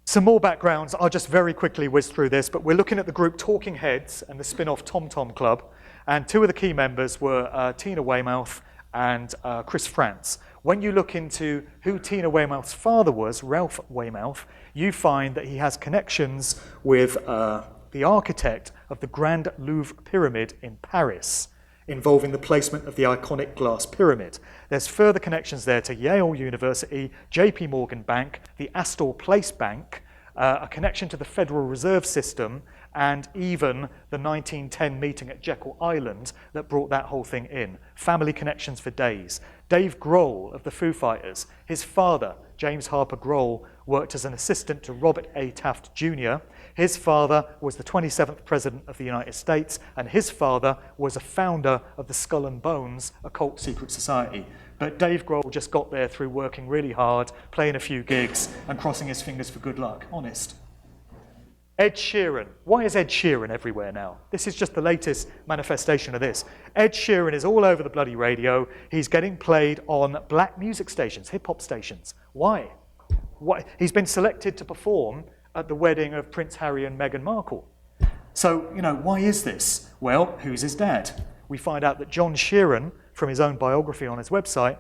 Some more backgrounds, I'll just very quickly whiz through this, but we're looking at the group Talking Heads and the spin-off Tom Tom Club, and 2 of the key members were Tina Weymouth and Chris Frantz. When you look into who Tina Weymouth's father was, Ralph Weymouth, you find that he has connections with the architect of the Grand Louvre Pyramid in Paris, involving the placement of the iconic glass pyramid. There's further connections there to Yale University, JP Morgan Bank, the Astor Place Bank, a connection to the Federal Reserve System, and even the 1910 meeting at Jekyll Island that brought that whole thing in. Family connections for days. Dave Grohl of the Foo Fighters, his father, James Harper Grohl, worked as an assistant to Robert A. Taft Jr. His father was the 27th President of the United States, and his father was a founder of the Skull and Bones occult secret society. But Dave Grohl just got there through working really hard, playing a few gigs, and crossing his fingers for good luck, honest. Ed Sheeran. Why is Ed Sheeran everywhere now? This is just the latest manifestation of this. Ed Sheeran is all over the bloody radio. He's getting played on black music stations, hip-hop stations. Why? He's been selected to perform at the wedding of Prince Harry and Meghan Markle. So, why is this? Well, who's his dad? We find out that John Sheeran, from his own biography on his website,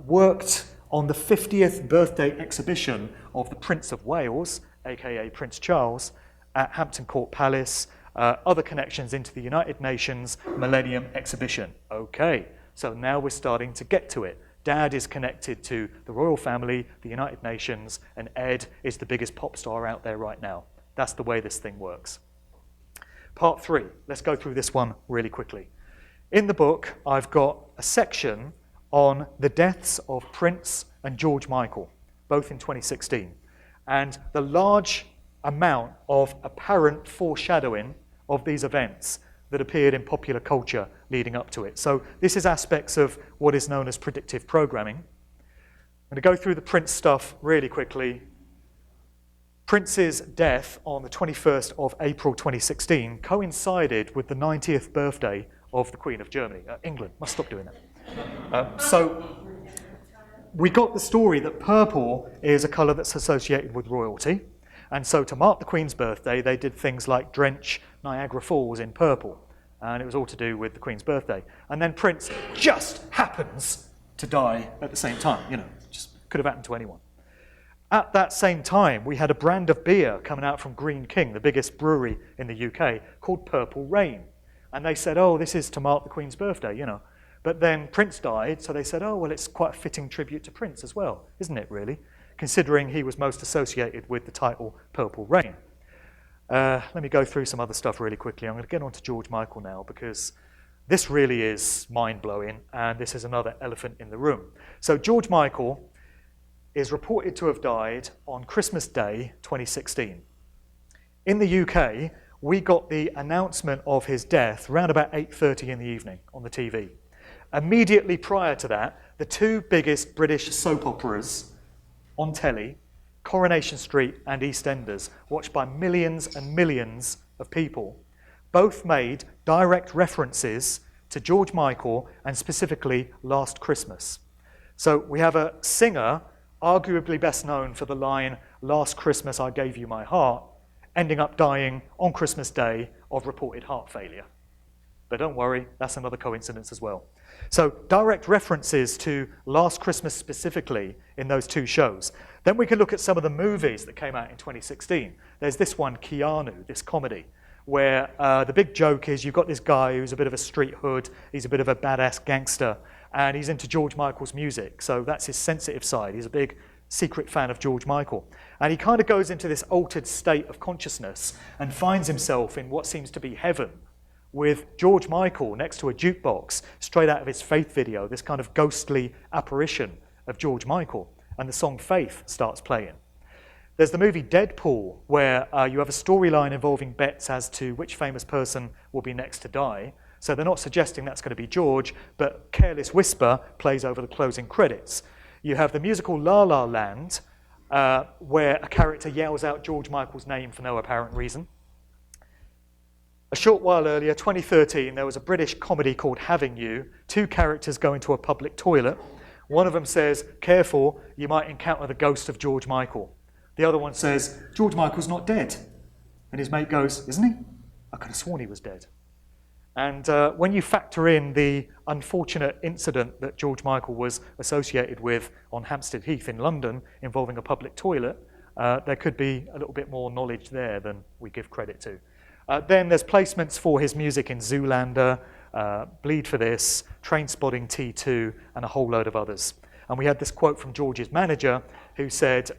worked on the 50th birthday exhibition of the Prince of Wales, aka Prince Charles, at Hampton Court Palace, other connections into the United Nations Millennium Exhibition. Okay, so now we're starting to get to it. Dad is connected to the royal family, the United Nations, and Ed is the biggest pop star out there right now. That's the way this thing works. Part 3, let's go through this one really quickly. In the book, I've got a section on the deaths of Prince and George Michael, both in 2016, and the large amount of apparent foreshadowing of these events that appeared in popular culture leading up to it. So this is aspects of what is known as predictive programming. I'm going to go through the Prince stuff really quickly. Prince's death on the 21st of April 2016 coincided with the 90th birthday of the Queen of Germany. England, must stop doing that. So we got the story that purple is a colour that's associated with royalty. And so to mark the Queen's birthday, they did things like drench Niagara Falls in purple. And it was all to do with the Queen's birthday. And then Prince just happens to die at the same time. You know, just could have happened to anyone. At that same time, we had a brand of beer coming out from Green King, the biggest brewery in the UK, called Purple Rain. And they said, oh, this is to mark the Queen's birthday, you know. But then Prince died, so they said, oh, well, it's quite a fitting tribute to Prince as well, isn't it, really? Considering he was most associated with the title Purple Rain. Let me go through some other stuff really quickly. I'm going to get on to George Michael now, because this really is mind-blowing, and this is another elephant in the room. So George Michael is reported to have died on Christmas Day 2016. In the UK, we got the announcement of his death around about 8:30 in the evening on the TV. Immediately prior to that, the two biggest British soap operas on telly, Coronation Street and EastEnders, watched by millions and millions of people, both made direct references to George Michael and specifically Last Christmas. So we have a singer, arguably best known for the line, "Last Christmas I gave you my heart," ending up dying on Christmas Day of reported heart failure. But don't worry, that's another coincidence as well. So direct references to Last Christmas specifically in those two shows. Then we can look at some of the movies that came out in 2016. There's this one, Keanu, this comedy, where the big joke is you've got this guy who's a bit of a street hood, he's a bit of a badass gangster, and he's into George Michael's music. So that's his sensitive side. He's a big secret fan of George Michael. And he kind of goes into this altered state of consciousness and finds himself in what seems to be heaven with George Michael next to a jukebox, straight out of his Faith video, this kind of ghostly apparition of George Michael. And the song Faith starts playing. There's the movie Deadpool, where you have a storyline involving bets as to which famous person will be next to die. So they're not suggesting that's going to be George, but Careless Whisper plays over the closing credits. You have the musical La La Land, where a character yells out George Michael's name for no apparent reason. A short while earlier, 2013, there was a British comedy called Having You. Two characters go into a public toilet. One of them says, "Careful, you might encounter the ghost of George Michael." The other one says, "George Michael's not dead." And his mate goes, "Isn't he? I could have sworn he was dead." And when you factor in the unfortunate incident that George Michael was associated with on Hampstead Heath in London involving a public toilet, there could be a little bit more knowledge there than we give credit to. Then there's placements for his music in Zoolander, Bleed for This, Trainspotting T2, and a whole load of others. And we had this quote from George's manager who said,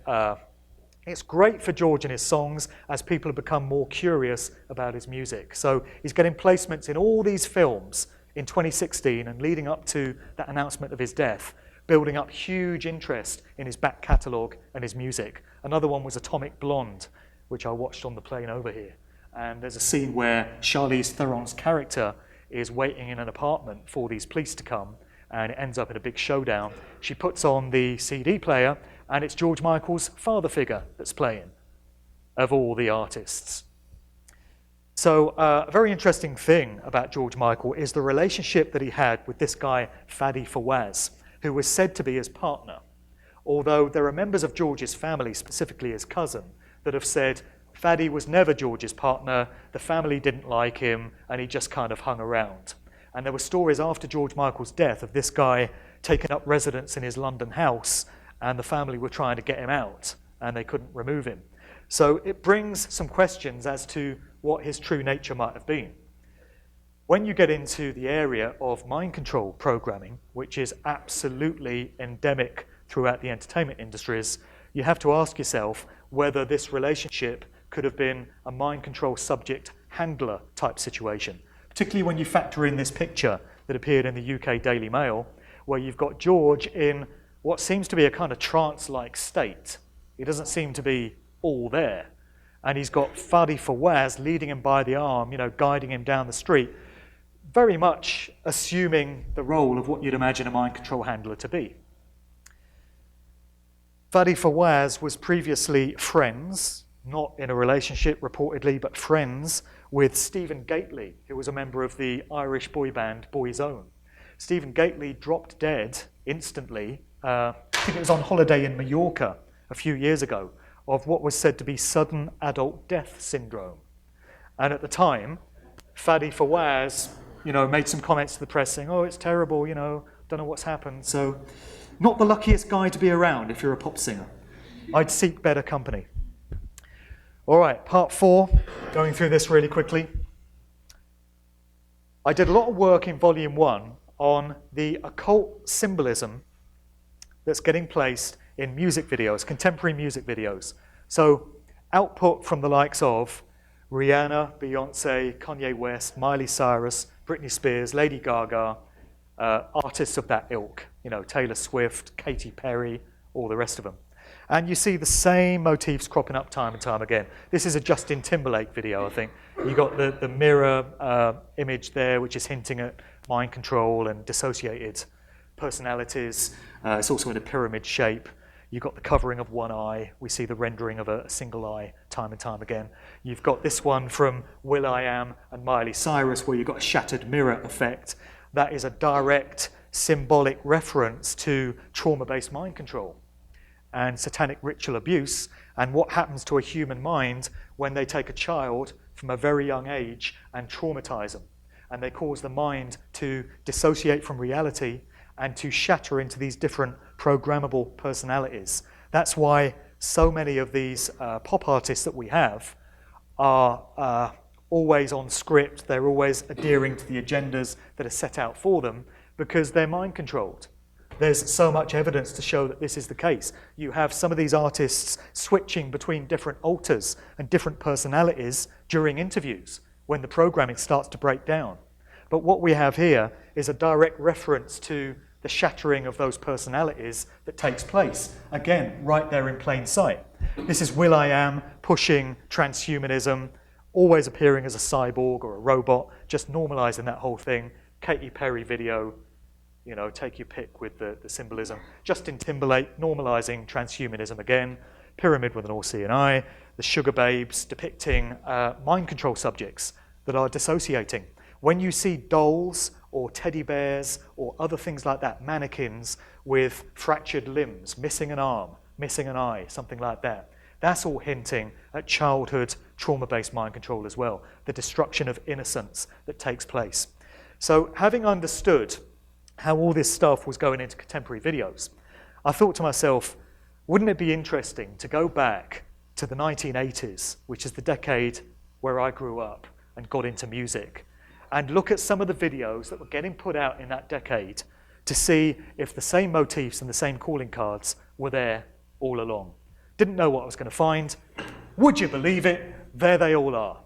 "It's great for George and his songs as people have become more curious about his music." So he's getting placements in all these films in 2016 and leading up to that announcement of his death, building up huge interest in his back catalogue and his music. Another one was Atomic Blonde, which I watched on the plane over here. And there's a scene where Charlize Theron's character is waiting in an apartment for these police to come, and it ends up in a big showdown. She puts on the CD player, and it's George Michael's father figure that's playing, of all the artists. So a very interesting thing about George Michael is the relationship that he had with this guy, Fadi Fawaz, who was said to be his partner. Although there are members of George's family, specifically his cousin, that have said Fadi was never George's partner, the family didn't like him, and he just kind of hung around. And there were stories after George Michael's death of this guy taking up residence in his London house, and the family were trying to get him out, and they couldn't remove him. So it brings some questions as to what his true nature might have been. When you get into the area of mind control programming, which is absolutely endemic throughout the entertainment industries, you have to ask yourself whether this relationship could have been a mind control subject handler type situation, particularly when you factor in this picture that appeared in the UK Daily Mail, where you've got George in what seems to be a kind of trance-like state. He doesn't seem to be all there. And he's got Fadi Fawaz leading him by the arm, you know, guiding him down the street, very much assuming the role of what you'd imagine a mind control handler to be. Fadi Fawaz was previously friends, not in a relationship reportedly, but friends with Stephen Gately, who was a member of the Irish boy band Boy's Own. Stephen Gately dropped dead instantly, I think it was on holiday in Mallorca a few years ago, of what was said to be sudden adult death syndrome. And at the time, Faddy Fawaz, made some comments to the press saying, oh, it's terrible, don't know what's happened. So not the luckiest guy to be around if you're a pop singer. I'd seek better company. All right, part 4, going through this really quickly. I did a lot of work in volume 1 on the occult symbolism that's getting placed in music videos, contemporary music videos. So output from the likes of Rihanna, Beyonce, Kanye West, Miley Cyrus, Britney Spears, Lady Gaga, artists of that ilk, Taylor Swift, Katy Perry, all the rest of them. And you see the same motifs cropping up time and time again. This is a Justin Timberlake video, I think. You got the mirror image there, which is hinting at mind control and dissociated personalities. It's also in a pyramid shape. You've got the covering of one eye. We see the rendering of a single eye time and time again. You've got this one from will.i.am and Miley Cyrus, where you've got a shattered mirror effect. That is a direct symbolic reference to trauma-based mind control and satanic ritual abuse, and what happens to a human mind when they take a child from a very young age and traumatize them. And they cause the mind to dissociate from reality and to shatter into these different programmable personalities. That's why so many of these pop artists that we have are always on script. They're always adhering to the agendas that are set out for them because they're mind controlled. There's so much evidence to show that this is the case. You have some of these artists switching between different alters and different personalities during interviews when the programming starts to break down. But what we have here is a direct reference to the shattering of those personalities that takes place. Again, right there in plain sight. This is will.i.am pushing transhumanism, always appearing as a cyborg or a robot, just normalizing that whole thing. Katy Perry video, take your pick with the symbolism. Justin Timberlake normalizing transhumanism again. Pyramid with an all-seeing eye. The Sugar Babes depicting mind control subjects that are dissociating. When you see dolls or teddy bears or other things like that, mannequins with fractured limbs, missing an arm, missing an eye, something like that, that's all hinting at childhood trauma-based mind control as well, the destruction of innocence that takes place. So having understood how all this stuff was going into contemporary videos, I thought to myself, wouldn't it be interesting to go back to the 1980s, which is the decade where I grew up and got into music, and look at some of the videos that were getting put out in that decade to see if the same motifs and the same calling cards were there all along. Didn't know what I was going to find. Would you believe it? There they all are.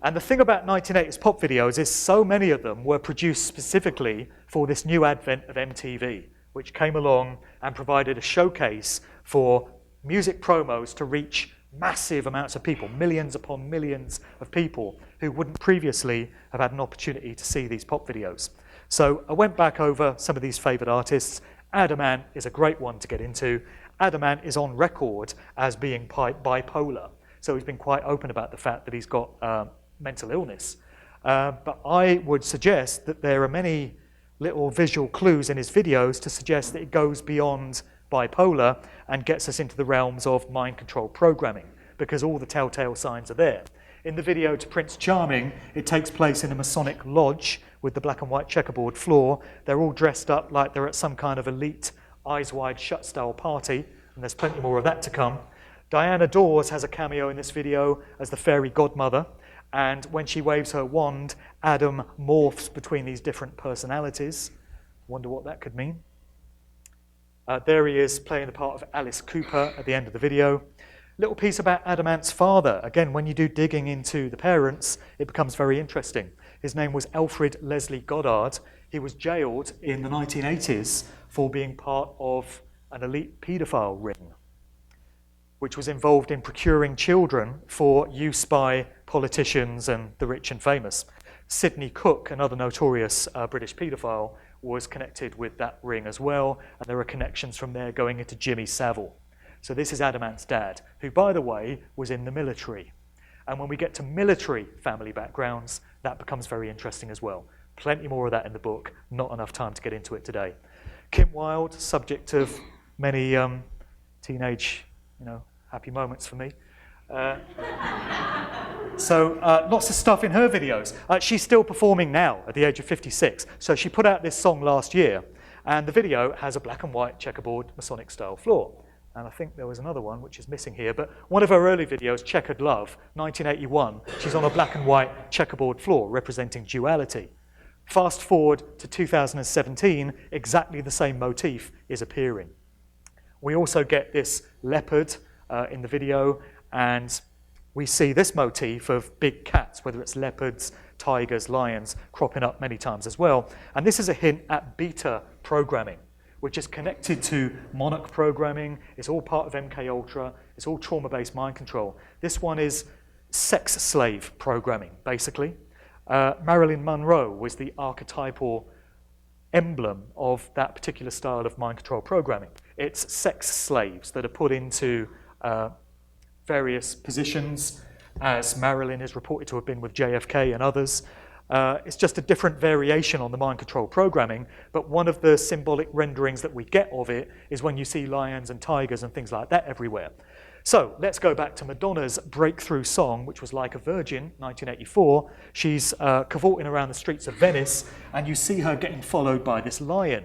And the thing about 1980s pop videos is so many of them were produced specifically for this new advent of MTV, which came along and provided a showcase for music promos to reach massive amounts of people, millions upon millions of people who wouldn't previously have had an opportunity to see these pop videos. So I went back over some of these favorite artists. Adam Ant is a great one to get into. Adam Ant is on record as being bipolar. So he's been quite open about the fact that he's got mental illness. But I would suggest that there are many little visual clues in his videos to suggest that it goes beyond bipolar and gets us into the realms of mind control programming, because all the telltale signs are there. In the video to Prince Charming, it takes place in a Masonic lodge with the black and white checkerboard floor. They're all dressed up like they're at some kind of elite, eyes wide shut style party, and there's plenty more of that to come. Diana Dawes has a cameo in this video as the fairy godmother, and when she waves her wand, Adam morphs between these different personalities. Wonder what that could mean. There he is playing the part of Alice Cooper at the end of the video. Little piece about Adam Ant's father. Again, when you do digging into the parents, it becomes very interesting. His name was Alfred Leslie Goddard. He was jailed in the 1980s for being part of an elite paedophile ring, which was involved in procuring children for use by politicians and the rich and famous. Sidney Cook, another notorious British paedophile, was connected with that ring as well, and there are connections from there going into Jimmy Savile. So this is Adam Ant's dad, who, by the way, was in the military. And when we get to military family backgrounds, that becomes very interesting as well. Plenty more of that in the book, not enough time to get into it today. Kim Wilde, subject of many teenage, happy moments for me. So lots of stuff in her videos. She's still performing now at the age of 56. So she put out this song last year, and the video has a black and white checkerboard Masonic style floor. And I think there was another one which is missing here, but one of her early videos, Checkered Love, 1981, she's on a black and white checkerboard floor representing duality. Fast forward to 2017, exactly the same motif is appearing. We also get this leopard in the video, and we see this motif of big cats, whether it's leopards, tigers, lions, cropping up many times as well. And this is a hint at beta programming, which is connected to monarch programming. It's all part of MK Ultra. It's all trauma-based mind control. This one is sex slave programming, basically. Marilyn Monroe was the archetypal emblem of that particular style of mind control programming. It's sex slaves that are put into various positions, as Marilyn is reported to have been with JFK and others. It's just a different variation on the mind control programming, but one of the symbolic renderings that we get of it is when you see lions and tigers and things like that everywhere. So let's go back to Madonna's breakthrough song, which was Like a Virgin, 1984. She's cavorting around the streets of Venice, and you see her getting followed by this lion.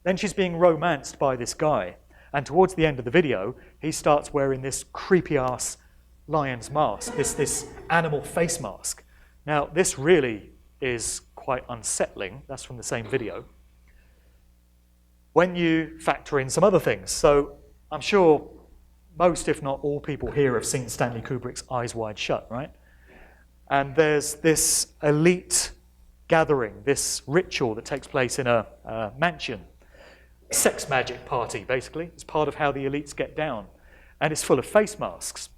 Then she's being romanced by this guy. And towards the end of the video, he starts wearing this creepy-ass lion's mask, this animal face mask. Now, this really is quite unsettling. That's from the same video. When you factor in some other things. So I'm sure most, if not all people here have seen Stanley Kubrick's Eyes Wide Shut, right? And there's this elite gathering, this ritual that takes place in a mansion. Sex magic party, basically. It's part of how the elites get down. And it's full of face masks.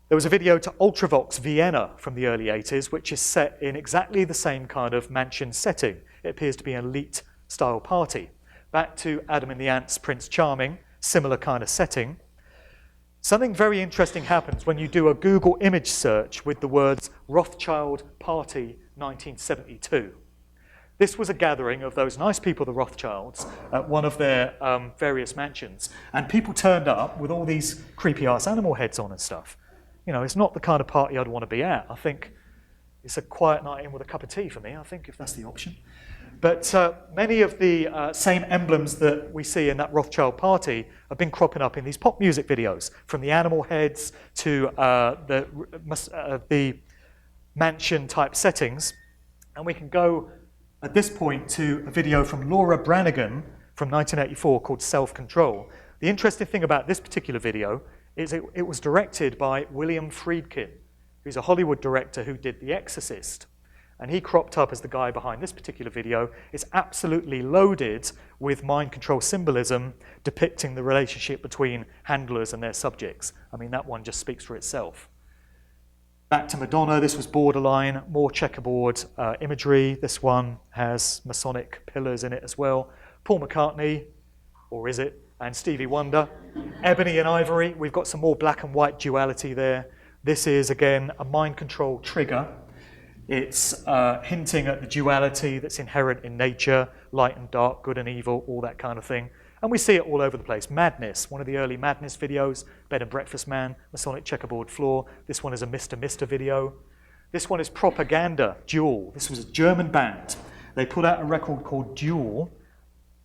There was a video to Ultravox Vienna from the early 80s, which is set in exactly the same kind of mansion setting. It appears to be an elite-style party. Back to Adam and the Ants' Prince Charming, similar kind of setting. Something very interesting happens when you do a Google image search with the words Rothschild Party 1972. This was a gathering of those nice people, the Rothschilds, at one of their various mansions. And people turned up with all these creepy-ass animal heads on and stuff. You know, it's not the kind of party I'd want to be at. I think it's a quiet night in with a cup of tea for me, I think, if that's the option. But many of the same emblems that we see in that Rothschild party have been cropping up in these pop music videos, from the animal heads to the mansion-type settings. And we can go at this point to a video from Laura Branigan from 1984 called Self-Control. The interesting thing about this particular video is it was directed by William Friedkin, who's a Hollywood director who did The Exorcist. And he cropped up as the guy behind this particular video. It's absolutely loaded with mind control symbolism depicting the relationship between handlers and their subjects. I mean, that one just speaks for itself. Back to Madonna, this was borderline, more checkerboard imagery. This one has Masonic pillars in it as well. Paul McCartney, or is it? And Stevie Wonder. Ebony and Ivory, we've got some more black and white duality there. This is, again, a mind control trigger. It's hinting at the duality that's inherent in nature, light and dark, good and evil, all that kind of thing. And we see it all over the place. Madness, one of the early Madness videos, Bed and Breakfast Man, Masonic checkerboard floor. This one is a Mr. Mister video. This one is Propaganda, Duel. This was a German band. They put out a record called Duel.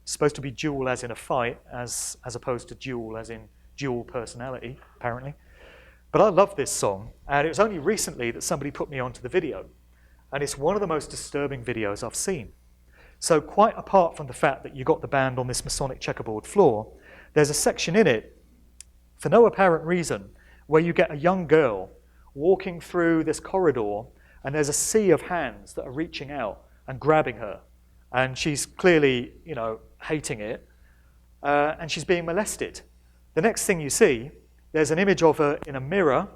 It's supposed to be duel as in a fight, as opposed to dual as in dual personality, apparently. But I love this song, and it was only recently that somebody put me onto the video. And it's one of the most disturbing videos I've seen. So quite apart from the fact that you got the band on this Masonic checkerboard floor, there's a section in it, for no apparent reason, where you get a young girl walking through this corridor, and there's a sea of hands that are reaching out and grabbing her. And she's clearly, you know, hating it, and she's being molested. The next thing you see, there's an image of her in a mirror.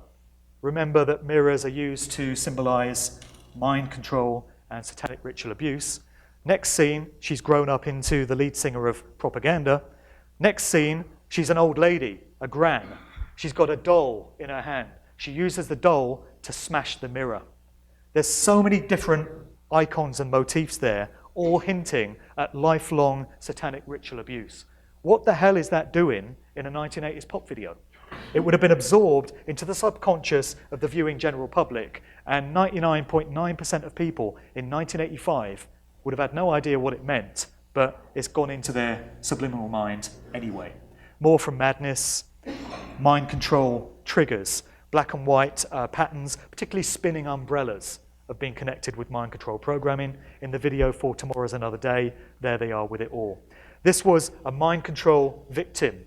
Remember that mirrors are used to symbolize mind control and satanic ritual abuse. Next scene, she's grown up into the lead singer of Propaganda. Next scene, she's an old lady, a gran. She's got a doll in her hand. She uses the doll to smash the mirror. There's so many different icons and motifs there, all hinting at lifelong satanic ritual abuse. What the hell is that doing in a 1980s pop video? It would have been absorbed into the subconscious of the viewing general public, and 99.9% of people in 1985 would have had no idea what it meant, but it's gone into their subliminal mind anyway. More from Madness, mind control triggers, black and white patterns, particularly spinning umbrellas, have been connected with mind control programming. In the video for Tomorrow's Another Day, there they are with it all. This was a mind control victim,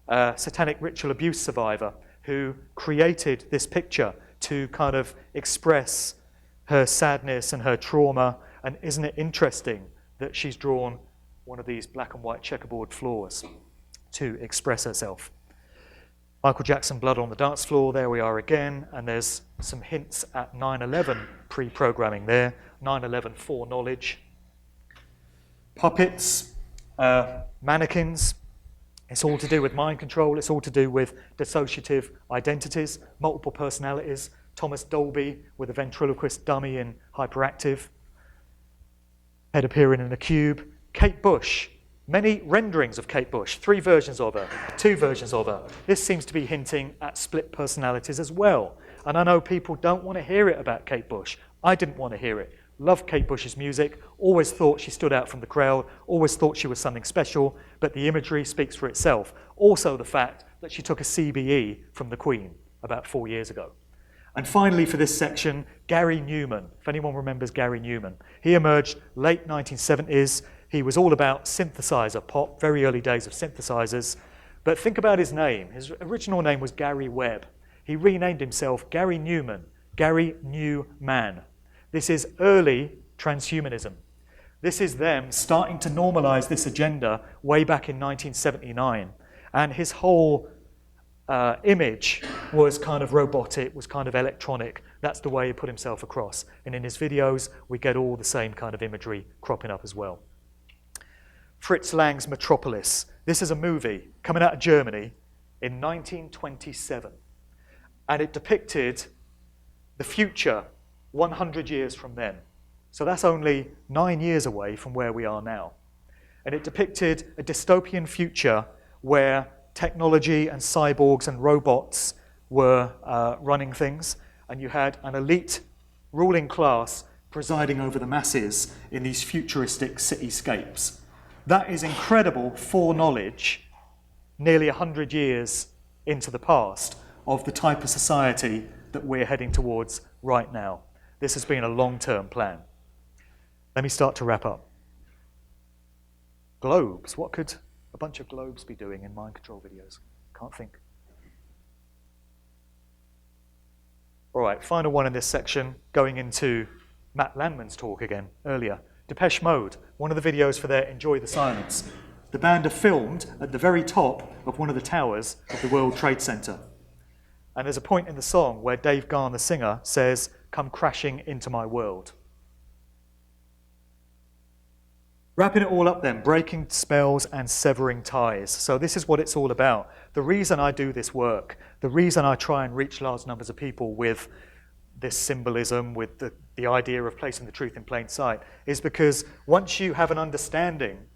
a satanic ritual abuse survivor, who created this picture to kind of express her sadness and her trauma. And isn't it interesting that she's drawn one of these black and white checkerboard floors to express herself? Michael Jackson, Blood on the Dance Floor, there we are again, and there's some hints at 9/11 pre-programming there, 9/11 foreknowledge. Puppets, mannequins, it's all to do with mind control, it's all to do with dissociative identities, multiple personalities, Thomas Dolby with a ventriloquist dummy in Hyperactive, head appearing in a cube, Kate Bush, many renderings of Kate Bush, 3 versions of her, 2 versions of her. This seems to be hinting at split personalities as well. And I know people don't want to hear it about Kate Bush. I didn't want to hear it. Loved Kate Bush's music, always thought she stood out from the crowd, always thought she was something special, but the imagery speaks for itself. Also the fact that she took a CBE from the Queen about 4 years ago. And finally for this section, Gary Newman. If anyone remembers Gary Newman. He emerged late 1970s. He was all about synthesizer pop, very early days of synthesizers. But think about his name. His original name was Gary Webb. He renamed himself Gary Newman, Gary New Man. This is early transhumanism. This is them starting to normalize this agenda way back in 1979. And his whole image was kind of robotic, was kind of electronic. That's the way he put himself across. And in his videos, we get all the same kind of imagery cropping up as well. Fritz Lang's Metropolis. This is a movie coming out of Germany in 1927. And it depicted the future 100 years from then. So that's only 9 years away from where we are now. And it depicted a dystopian future where technology and cyborgs and robots were running things, and you had an elite ruling class presiding over the masses in these futuristic cityscapes. That is incredible foreknowledge, nearly 100 years into the past, of the type of society that we're heading towards right now. This has been a long-term plan. Let me start to wrap up. Globes. What could a bunch of globes be doing in mind control videos? Can't think. All right, final one in this section, going into Matt Landman's talk again earlier. Depeche Mode, one of the videos for their Enjoy the Silence. The band are filmed at the very top of one of the towers of the World Trade Center. And there's a point in the song where Dave Garn, the singer, says, "Come crashing into my world." Wrapping it all up then, breaking spells and severing ties. So this is what it's all about. The reason I do this work, the reason I try and reach large numbers of people with this symbolism, with the idea of placing the truth in plain sight, is because once you have an understanding,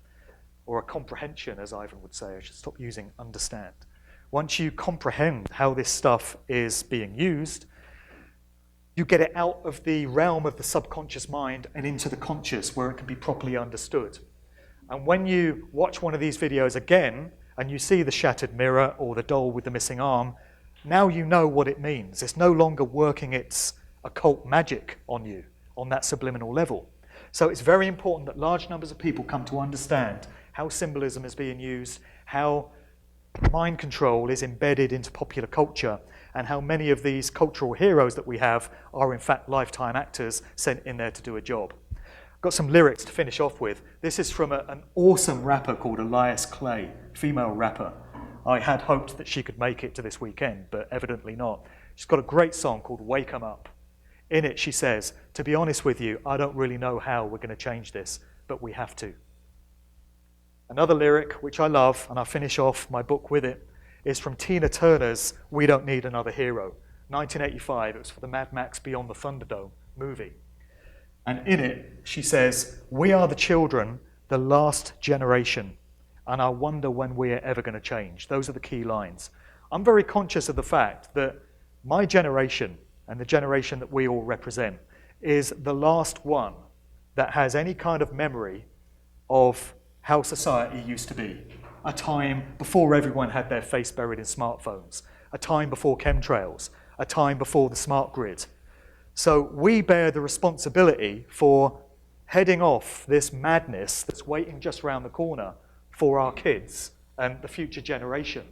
or a comprehension, as Ivan would say, I should stop using understand. Once you comprehend how this stuff is being used, you get it out of the realm of the subconscious mind and into the conscious, where it can be properly understood. And when you watch one of these videos again, and you see the shattered mirror or the doll with the missing arm, now you know what it means. It's no longer working its occult magic on you, on that subliminal level. So it's very important that large numbers of people come to understand how symbolism is being used, how mind control is embedded into popular culture, and how many of these cultural heroes that we have are in fact lifetime actors sent in there to do a job. I've got some lyrics to finish off with. This is from an awesome rapper called Elias Clay, female rapper. I had hoped that she could make it to this weekend, but evidently not. She's got a great song called Wake 'Em Up. In it she says, "To be honest with you, I don't really know how we're going to change this, but we have to." Another lyric, which I love, and I'll finish off my book with it, is from Tina Turner's We Don't Need Another Hero, 1985. It was for the Mad Max Beyond the Thunderdome movie. And in it, she says, "We are the children, the last generation, and I wonder when we're ever going to change." Those are the key lines. I'm very conscious of the fact that my generation, and the generation that we all represent, is the last one that has any kind of memory of how society used to be. A time before everyone had their face buried in smartphones, a time before chemtrails, a time before the smart grid. So we bear the responsibility for heading off this madness that's waiting just around the corner for our kids and the future generation.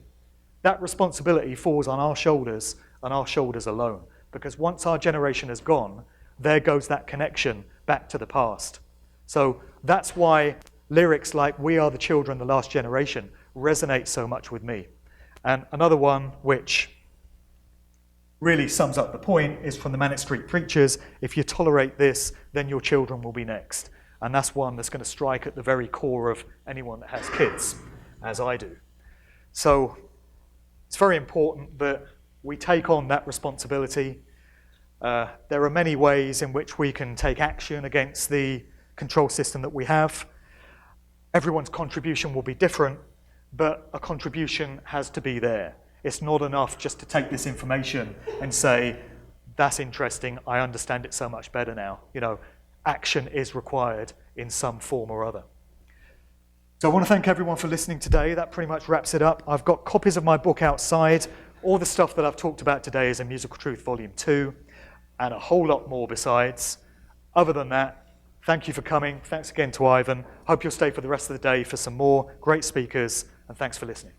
That responsibility falls on our shoulders and our shoulders alone, because once our generation is gone, there goes that connection back to the past. So that's why lyrics like "We Are the Children, the Last Generation" resonate so much with me. And another one which really sums up the point is from the Manic Street Preachers: "If you tolerate this, then your children will be next." And that's one that's going to strike at the very core of anyone that has kids, as I do. So it's very important that we take on that responsibility. There are many ways in which we can take action against the control system that we have. Everyone's contribution will be different, but a contribution has to be there. It's not enough just to take this information and say, that's interesting, I understand it so much better now. You know, action is required in some form or other. So I want to thank everyone for listening today. That pretty much wraps it up. I've got copies of my book outside. All the stuff that I've talked about today is in Musical Truth Volume 2, and a whole lot more besides. Other than that, thank you for coming. Thanks again to Ivan. Hope you'll stay for the rest of the day for some more great speakers, and thanks for listening.